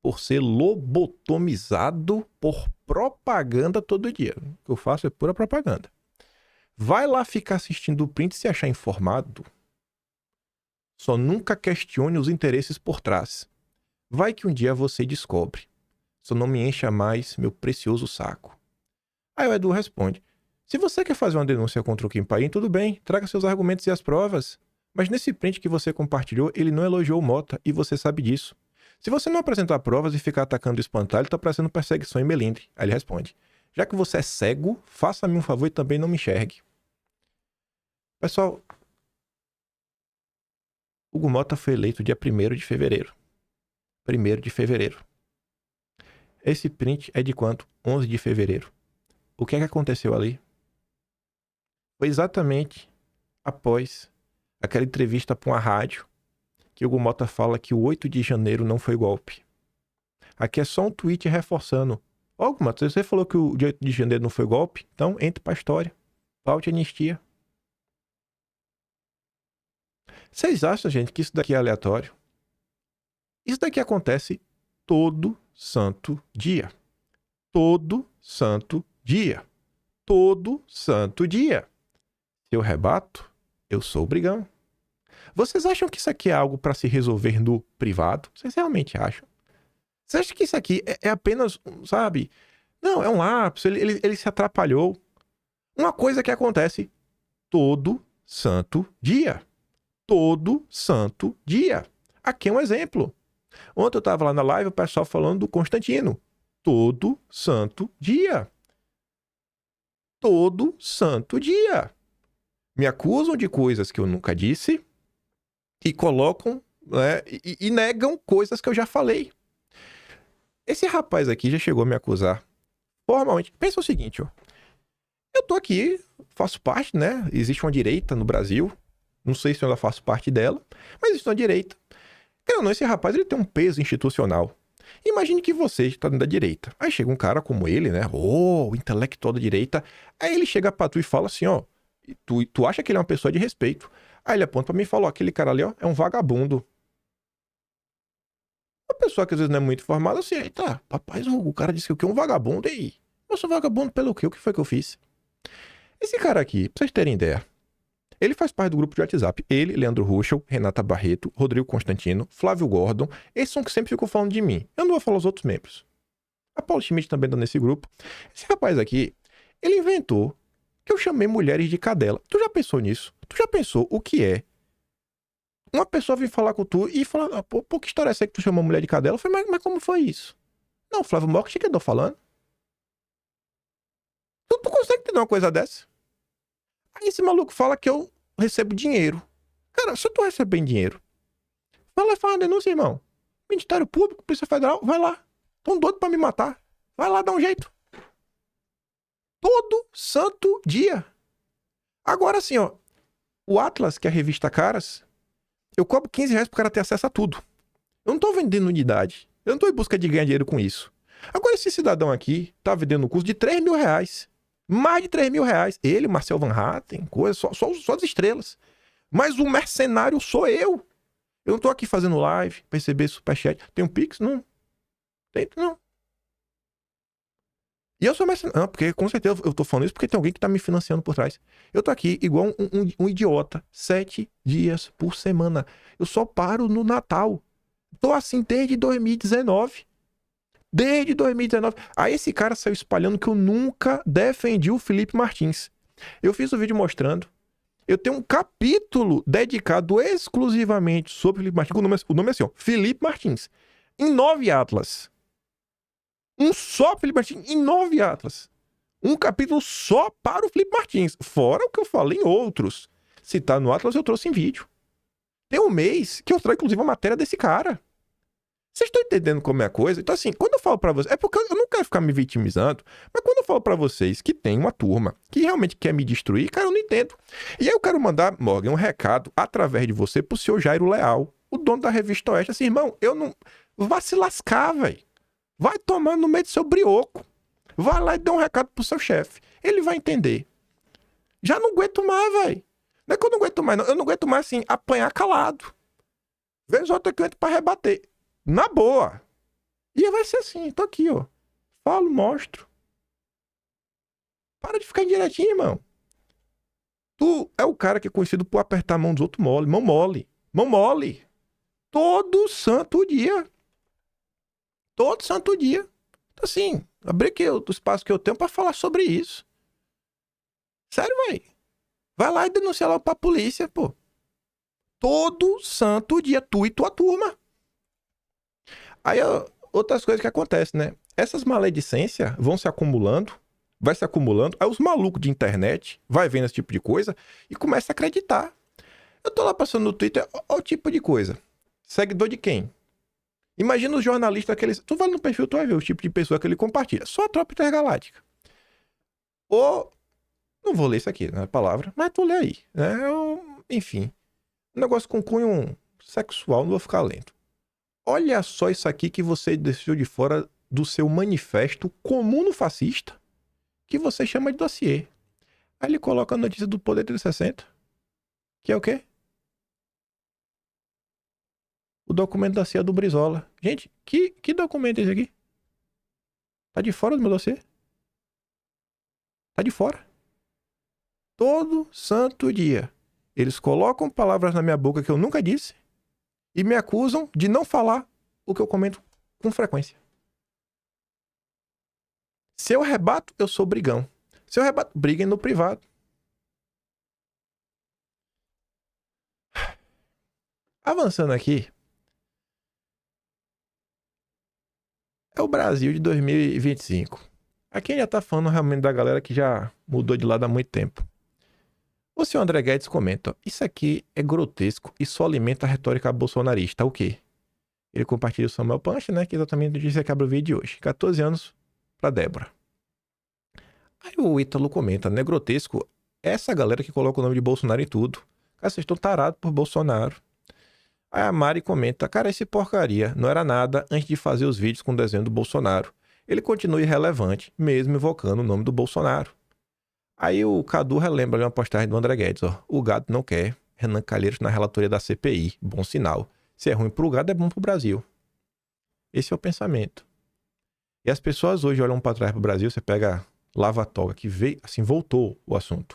Speaker 1: por ser lobotomizado por propaganda todo dia. O que eu faço é pura propaganda. Vai lá ficar assistindo o print e se achar informado. Só nunca questione os interesses por trás. Vai que um dia você descobre. Só não me encha mais meu precioso saco. Aí o Edu responde: Se você quer fazer uma denúncia contra o Kim Paim, tudo bem, traga seus argumentos e as provas. Mas nesse print que você compartilhou, ele não elogiou o Mota e você sabe disso. Se você não apresentar provas e ficar atacando o espantalho, está parecendo perseguição em melindre. Aí ele responde: Já que você é cego, faça-me um favor e também não me enxergue. Pessoal, Hugo Mota foi eleito dia 1º de fevereiro. 1º de fevereiro. Esse print é de quanto? 11 de fevereiro. O que é que aconteceu ali? Foi exatamente após aquela entrevista para uma rádio que Hugo Mota fala que o 8 de janeiro não foi golpe. Aqui é só um tweet reforçando. Ó, Hugo Mota, você falou que o dia 8 de janeiro não foi golpe, então entre para a história. Falte anistia. Vocês acham, gente, que isso daqui é aleatório? Isso daqui acontece todo santo dia. Todo santo dia. Todo santo dia. Se eu rebato, eu sou o brigão. Vocês acham que isso aqui é algo para se resolver no privado? Vocês realmente acham? Vocês acham que isso aqui é apenas, sabe? Não, é um lapso, ele se atrapalhou. Uma coisa que acontece todo santo dia. Todo santo dia. Aqui é um exemplo. Ontem eu estava lá na live, o pessoal falando do Constantino. Todo santo dia. Todo santo dia. Me acusam de coisas que eu nunca disse e colocam, né, e negam coisas que eu já falei. Esse rapaz aqui já chegou a me acusar formalmente. Pensa o seguinte, ó. Eu tô aqui, faço parte, né? Existe uma direita no Brasil. Não sei se eu ainda faço parte dela, mas existe uma direita. Quer ou não, esse rapaz ele tem um peso institucional. Imagine que você está dentro da direita. Aí chega um cara como ele, né? O intelectual da direita. Aí ele chega pra tu e fala assim, ó. Tu acha que ele é uma pessoa de respeito. Aí ele aponta pra mim e fala, ó, aquele cara ali, ó, é um vagabundo. Uma pessoa que às vezes não é muito informada, assim, aí tá, rapaz, o cara disse que o que é um vagabundo, e aí? Eu sou vagabundo pelo quê? O que foi que eu fiz? Esse cara aqui, pra vocês terem ideia, ele faz parte do grupo de WhatsApp. Ele, Leandro Ruschel, Renata Barreto, Rodrigo Constantino, Flávio Gordon. Esses são que sempre ficam falando de mim. Eu não vou falar os outros membros. A Paula Schmidt também tá nesse grupo. Esse rapaz aqui, ele inventou que eu chamei mulheres de cadela. Tu já pensou nisso? Tu já pensou o que é? Uma pessoa vem falar com tu e falar, pô, que história é essa que tu chamou mulher de cadela? Eu falei, mas como foi isso? Não, Flávio Morte, que eu tô falando? Tu consegue entender uma coisa dessa? Aí esse maluco fala que eu recebo dinheiro. Cara, se eu tô recebendo dinheiro, vai lá e faz uma denúncia, irmão. Ministério Público, Polícia Federal, vai lá. Tão doido pra me matar. Vai lá, dá um jeito. Todo santo dia. Agora sim, ó. O Atlas, que é a revista Caras, eu cobro R$15 pro cara ter acesso a tudo. Eu não tô vendendo unidade. Eu não tô em busca de ganhar dinheiro com isso. Agora esse cidadão aqui tá vendendo um curso de R$3.000. Mais de R$3.000. Ele, Marcel Van Hatten, coisa, só as estrelas. Mas o mercenário sou eu. Eu não tô aqui fazendo live, perceber superchat. Tem um Pix? Não. Tem, não. E eu sou mercenário. Não, porque com certeza eu tô falando isso porque tem alguém que tá me financiando por trás. Eu tô aqui igual um idiota. 7 dias por semana. Eu só paro no Natal. Tô assim desde 2019. Desde 2019. Aí esse cara saiu espalhando que eu nunca defendi o Felipe Martins. Eu fiz um vídeo mostrando. Eu tenho um capítulo dedicado exclusivamente sobre o Felipe Martins. O nome é assim, ó. Felipe Martins. Em 9 atlas. Um só Felipe Martins em 9 atlas. Um capítulo só para o Felipe Martins, fora o que eu falei em outros. Se tá no Atlas, eu trouxe em vídeo. Tem um mês que eu trago, inclusive, a matéria desse cara. Vocês estão entendendo como é a coisa? Então, assim, quando eu falo pra vocês... É porque eu não quero ficar me vitimizando, mas quando eu falo pra vocês que tem uma turma que realmente quer me destruir, cara, eu não entendo. E aí eu quero mandar, Morgan, um recado através de você pro senhor Jairo Leal, o dono da Revista Oeste. Assim, irmão, eu não... Vá se lascar, velho. Vai tomar no meio do seu brioco. Vai lá e dá um recado pro seu chefe. Ele vai entender. Já não aguento mais, velho. Não é que eu não aguento mais, não. Eu não aguento mais, assim, apanhar calado. Vez ou outra que eu entro pra rebater. Na boa. E vai ser assim, tô aqui, ó. Falo, mostro. Para de ficar indiretinho, irmão. Tu é o cara que é conhecido por apertar a mão dos outros mole. Mão mole. Mão mole. Todo santo dia. Todo santo dia. Então, assim, abri aqui o espaço que eu tenho pra falar sobre isso. Sério, velho. Vai lá e denuncia lá pra polícia, pô. Todo santo dia, tu e tua turma. Aí, outras coisas que acontecem, né? Essas maledicências vão se acumulando, vai se acumulando. Aí os malucos de internet vai vendo esse tipo de coisa e começa a acreditar. Eu tô lá passando no Twitter, olha o tipo de coisa. Seguidor de quem? Imagina os jornalistas aqueles... Tu vai no perfil, tu vai ver o tipo de pessoa que ele compartilha. Só a Tropa Intergaláctica. Ou... Não vou ler isso aqui, na palavra, mas tu lê aí. Né? Enfim. Um negócio com cunho sexual, não vou ficar lendo. Olha só isso aqui que você deixou de fora do seu manifesto comum fascista, que você chama de dossiê. Aí ele coloca a notícia do Poder 360, que é o quê? O documento da CIA do Brizola. Gente, que documento é esse aqui? Tá de fora do meu dossiê? Tá de fora. Todo santo dia. Eles colocam palavras na minha boca que eu nunca disse e me acusam de não falar o que eu comento com frequência. Se eu rebato, eu sou brigão. Se eu rebato, briguem no privado. Avançando aqui. É o Brasil de 2025. Aqui já tá falando realmente da galera que já mudou de lado há muito tempo. O senhor André Guedes comenta, isso aqui é grotesco e só alimenta a retórica bolsonarista. O quê? Ele compartilha o Samuel Punch, né? Que exatamente disse que abre o vídeo de hoje. 14 anos pra Débora. Aí o Ítalo comenta, né? Grotesco, essa galera que coloca o nome de Bolsonaro em tudo. Cara, vocês estão tarados por Bolsonaro. Aí a Mari comenta, cara, esse porcaria não era nada antes de fazer os vídeos com o desenho do Bolsonaro. Ele continua irrelevante, mesmo invocando o nome do Bolsonaro. Aí o Cadu relembra ali uma postagem do André Guedes, ó. O gado não quer. Renan Calheiros na relatoria da CPI. Bom sinal. Se é ruim pro gado, é bom pro Brasil. Esse é o pensamento. E as pessoas hoje olham para trás pro Brasil, você pega Lava Toga, que veio, assim, voltou o assunto.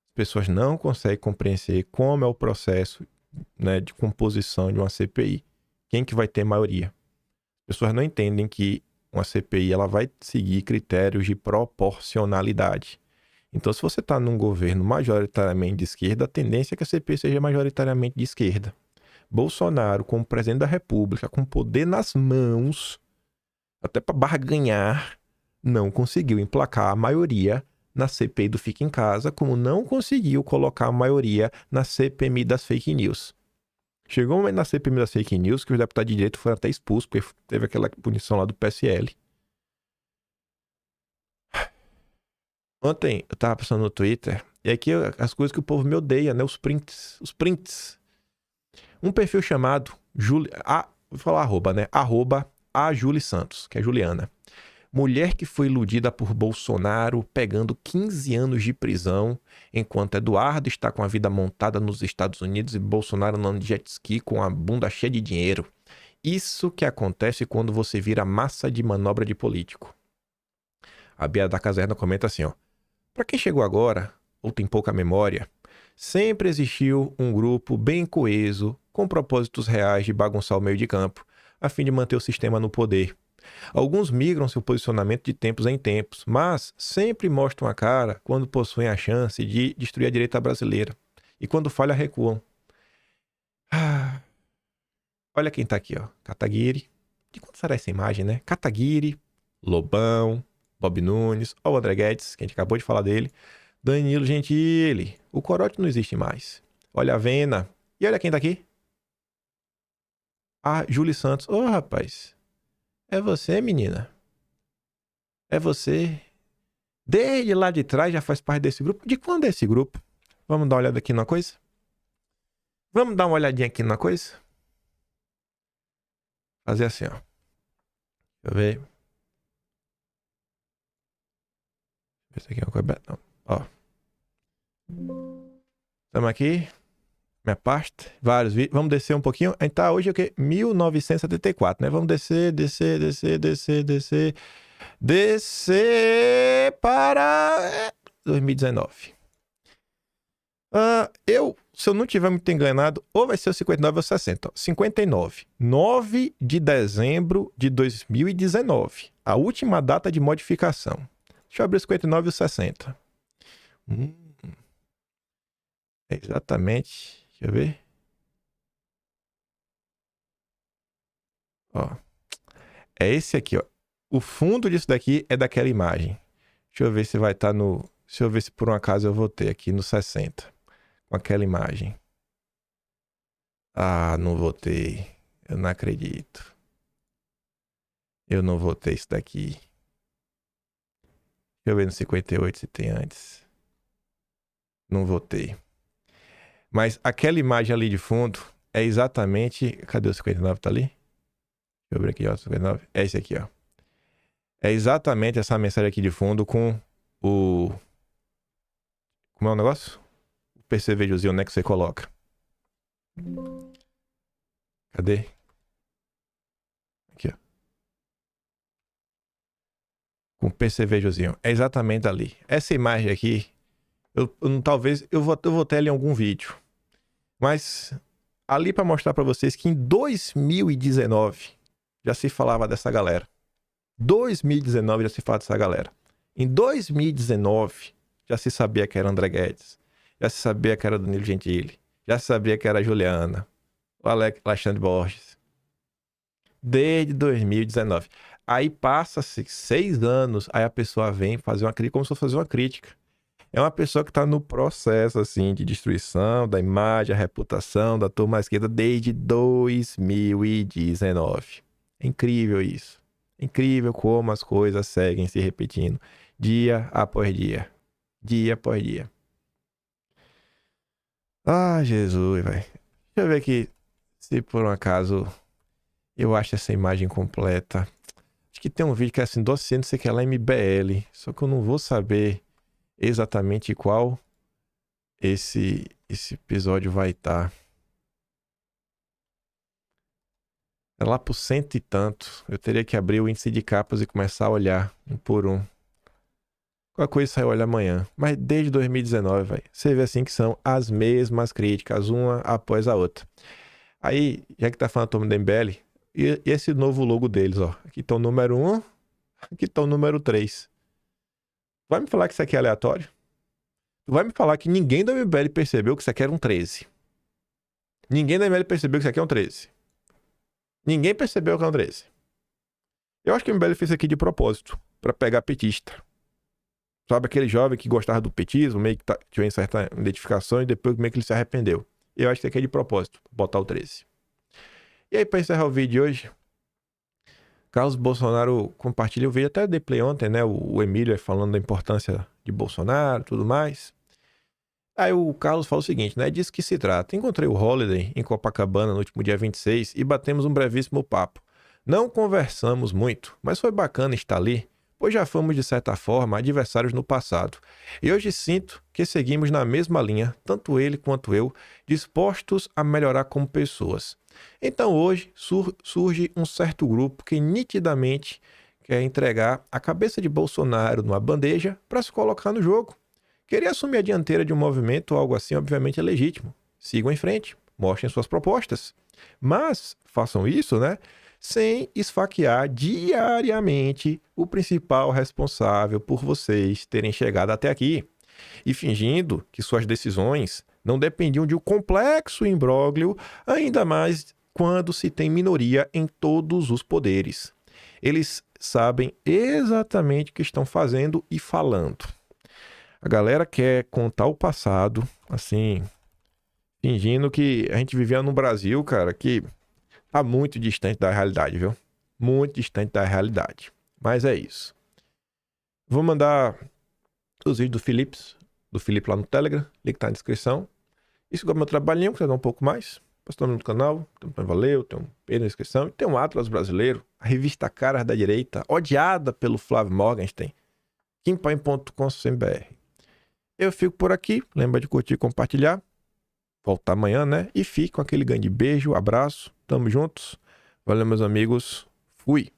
Speaker 1: As pessoas não conseguem compreender como é o processo, né, de composição de uma CPI. Quem que vai ter maioria? As pessoas não entendem que uma CPI ela vai seguir critérios de proporcionalidade. Então, se você está num governo majoritariamente de esquerda, a tendência é que a CPI seja majoritariamente de esquerda. Bolsonaro, como presidente da República, com poder nas mãos, até para barganhar, não conseguiu emplacar a maioria na CPI do Fica em Casa, como não conseguiu colocar a maioria na CPMI das fake news. Chegou um momento na CPMI das fake news que os deputados de direita foram até expulsos, porque teve aquela punição lá do PSL. Ontem eu tava passando no Twitter, e aqui as coisas que o povo me odeia, né? Os prints. Um perfil chamado vou falar arroba, né? Arroba a Julie Santos, que é Juliana. Mulher que foi iludida por Bolsonaro, pegando 15 anos de prisão, enquanto Eduardo está com a vida montada nos Estados Unidos e Bolsonaro andando de jet ski com a bunda cheia de dinheiro. Isso que acontece quando você vira massa de manobra de político. A Bia da Caserna comenta assim, ó. Para quem chegou agora, ou tem pouca memória, sempre existiu um grupo bem coeso, com propósitos reais de bagunçar o meio de campo, a fim de manter o sistema no poder. Alguns migram seu posicionamento de tempos em tempos, mas sempre mostram a cara quando possuem a chance de destruir a direita brasileira. E quando falha, recuam. Olha quem tá aqui, ó. Kataguiri. De quanto será essa imagem, né? Kataguiri, Lobão, Bob Nunes, ó o André Guedes, que a gente acabou de falar dele, Danilo Gentili, o Corote não existe mais. Olha a Vena, e olha quem tá aqui. A Júlia Santos. Ô, rapaz, é você, menina? É você? Desde lá de trás já faz parte desse grupo? De quando é esse grupo? Vamos dar uma olhada aqui numa coisa? Vamos dar uma olhadinha aqui numa coisa? Fazer assim, ó. Deixa eu ver. Esse aqui é uma coisa... Não. Ó. Estamos aqui. Minha pasta. Vários vídeos. Vamos descer um pouquinho. A gente tá hoje o quê? 1974, né? Vamos descer, descer, descer, descer, descer. Descer para 2019. Se eu não tiver muito enganado, ou vai ser o 59 ou 60. Ó. 59. 9 de dezembro de 2019. A última data de modificação. Deixa eu abrir o 59 e o 60. Exatamente. Deixa eu ver. Ó. É esse aqui, ó. O fundo disso daqui é daquela imagem. Deixa eu ver se vai estar no... Deixa eu ver se por um acaso eu vou ter aqui no 60. Com aquela imagem. Ah, não votei. Eu não acredito. Eu não votei isso daqui. Deixa eu ver no 58 se tem antes. Não votei. Mas aquela imagem ali de fundo é exatamente... Cadê o 59? Tá ali? Deixa eu ver aqui, ó. 59. É esse aqui, ó. É exatamente essa mensagem aqui de fundo com o... Como é o negócio? O percevejozinho, né, que você coloca. Cadê? Aqui, ó. Com o percevejozinho. É exatamente ali. Essa imagem aqui, talvez eu vou ter ali em algum vídeo. Mas ali para mostrar para vocês que em 2019 já se falava dessa galera. 2019 já se fala dessa galera. Em 2019 já se sabia que era André Guedes. Já se sabia que era Danilo Gentili. Já se sabia que era a Juliana. O Alexandre Borges. Desde 2019. Aí passa-se 6 anos, aí a pessoa vem fazer uma crítica, como se fosse fazer uma crítica. É uma pessoa que está no processo, assim, de destruição da imagem, a reputação da turma esquerda desde 2019. É incrível isso. É incrível como as coisas seguem se repetindo. Dia após dia. Dia após dia. Ah, Jesus, velho. Deixa eu ver aqui se por um acaso eu acho essa imagem completa. Acho que tem um vídeo que é assim, dossiê, não sei o que lá, MBL. Só que eu não vou saber exatamente qual esse episódio vai estar. É lá por 100 e tanto. Eu teria que abrir o índice de capas e começar a olhar um por um. Qualquer coisa sai olhar amanhã. Mas desde 2019, velho. Você vê assim que são as mesmas críticas, uma após a outra. Aí, já que tá falando turma do MBL, e esse novo logo deles, ó. Aqui tá o número 1, aqui tá o número 3. Vai me falar que isso aqui é aleatório? Tu vai me falar que ninguém do MBL percebeu que isso aqui era um 13. Ninguém do MBL percebeu que isso aqui é um 13. Ninguém percebeu que é um 13. Eu acho que o MBL fez isso aqui de propósito, pra pegar petista. Sabe aquele jovem que gostava do petismo, meio que tinha certa identificação e depois meio que ele se arrependeu. Eu acho que isso aqui é de propósito, botar o 13. E aí, pra encerrar o vídeo de hoje, Carlos Bolsonaro compartilha o vídeo, até eu dei play ontem, né? O Emílio falando da importância de Bolsonaro e tudo mais. Aí o Carlos fala o seguinte, né? Disso que se trata. Encontrei o Holiday em Copacabana no último dia 26 e batemos um brevíssimo papo. Não conversamos muito, mas foi bacana estar ali, pois já fomos, de certa forma, adversários no passado. E hoje sinto que seguimos na mesma linha, tanto ele quanto eu, dispostos a melhorar como pessoas. Então hoje surge um certo grupo que nitidamente quer entregar a cabeça de Bolsonaro numa bandeja para se colocar no jogo. Querer assumir a dianteira de um movimento ou algo assim, obviamente, é legítimo. Sigam em frente, mostrem suas propostas. Mas façam isso, né? Sem esfaquear diariamente o principal responsável por vocês terem chegado até aqui. E fingindo que suas decisões não dependiam de um complexo imbróglio, ainda mais quando se tem minoria em todos os poderes. Eles sabem exatamente o que estão fazendo e falando. A galera quer contar o passado, assim, fingindo que a gente vivia num Brasil, cara, que tá muito distante da realidade, viu? Muito distante da realidade. Mas é isso. Vou mandar os vídeos do Felipe lá no Telegram, link tá na descrição. E se gosta do meu trabalhinho, quer dar um pouco mais, posta no canal, tem um Valeu, tem um P na descrição, e tem um Atlas Brasileiro, a revista Caras da Direita, odiada pelo Flávio Morgenstern, kimpaim.com.br. Eu fico por aqui, lembra de curtir e compartilhar, voltar amanhã, né? E fique com aquele grande beijo, abraço, tamo juntos, valeu meus amigos, fui!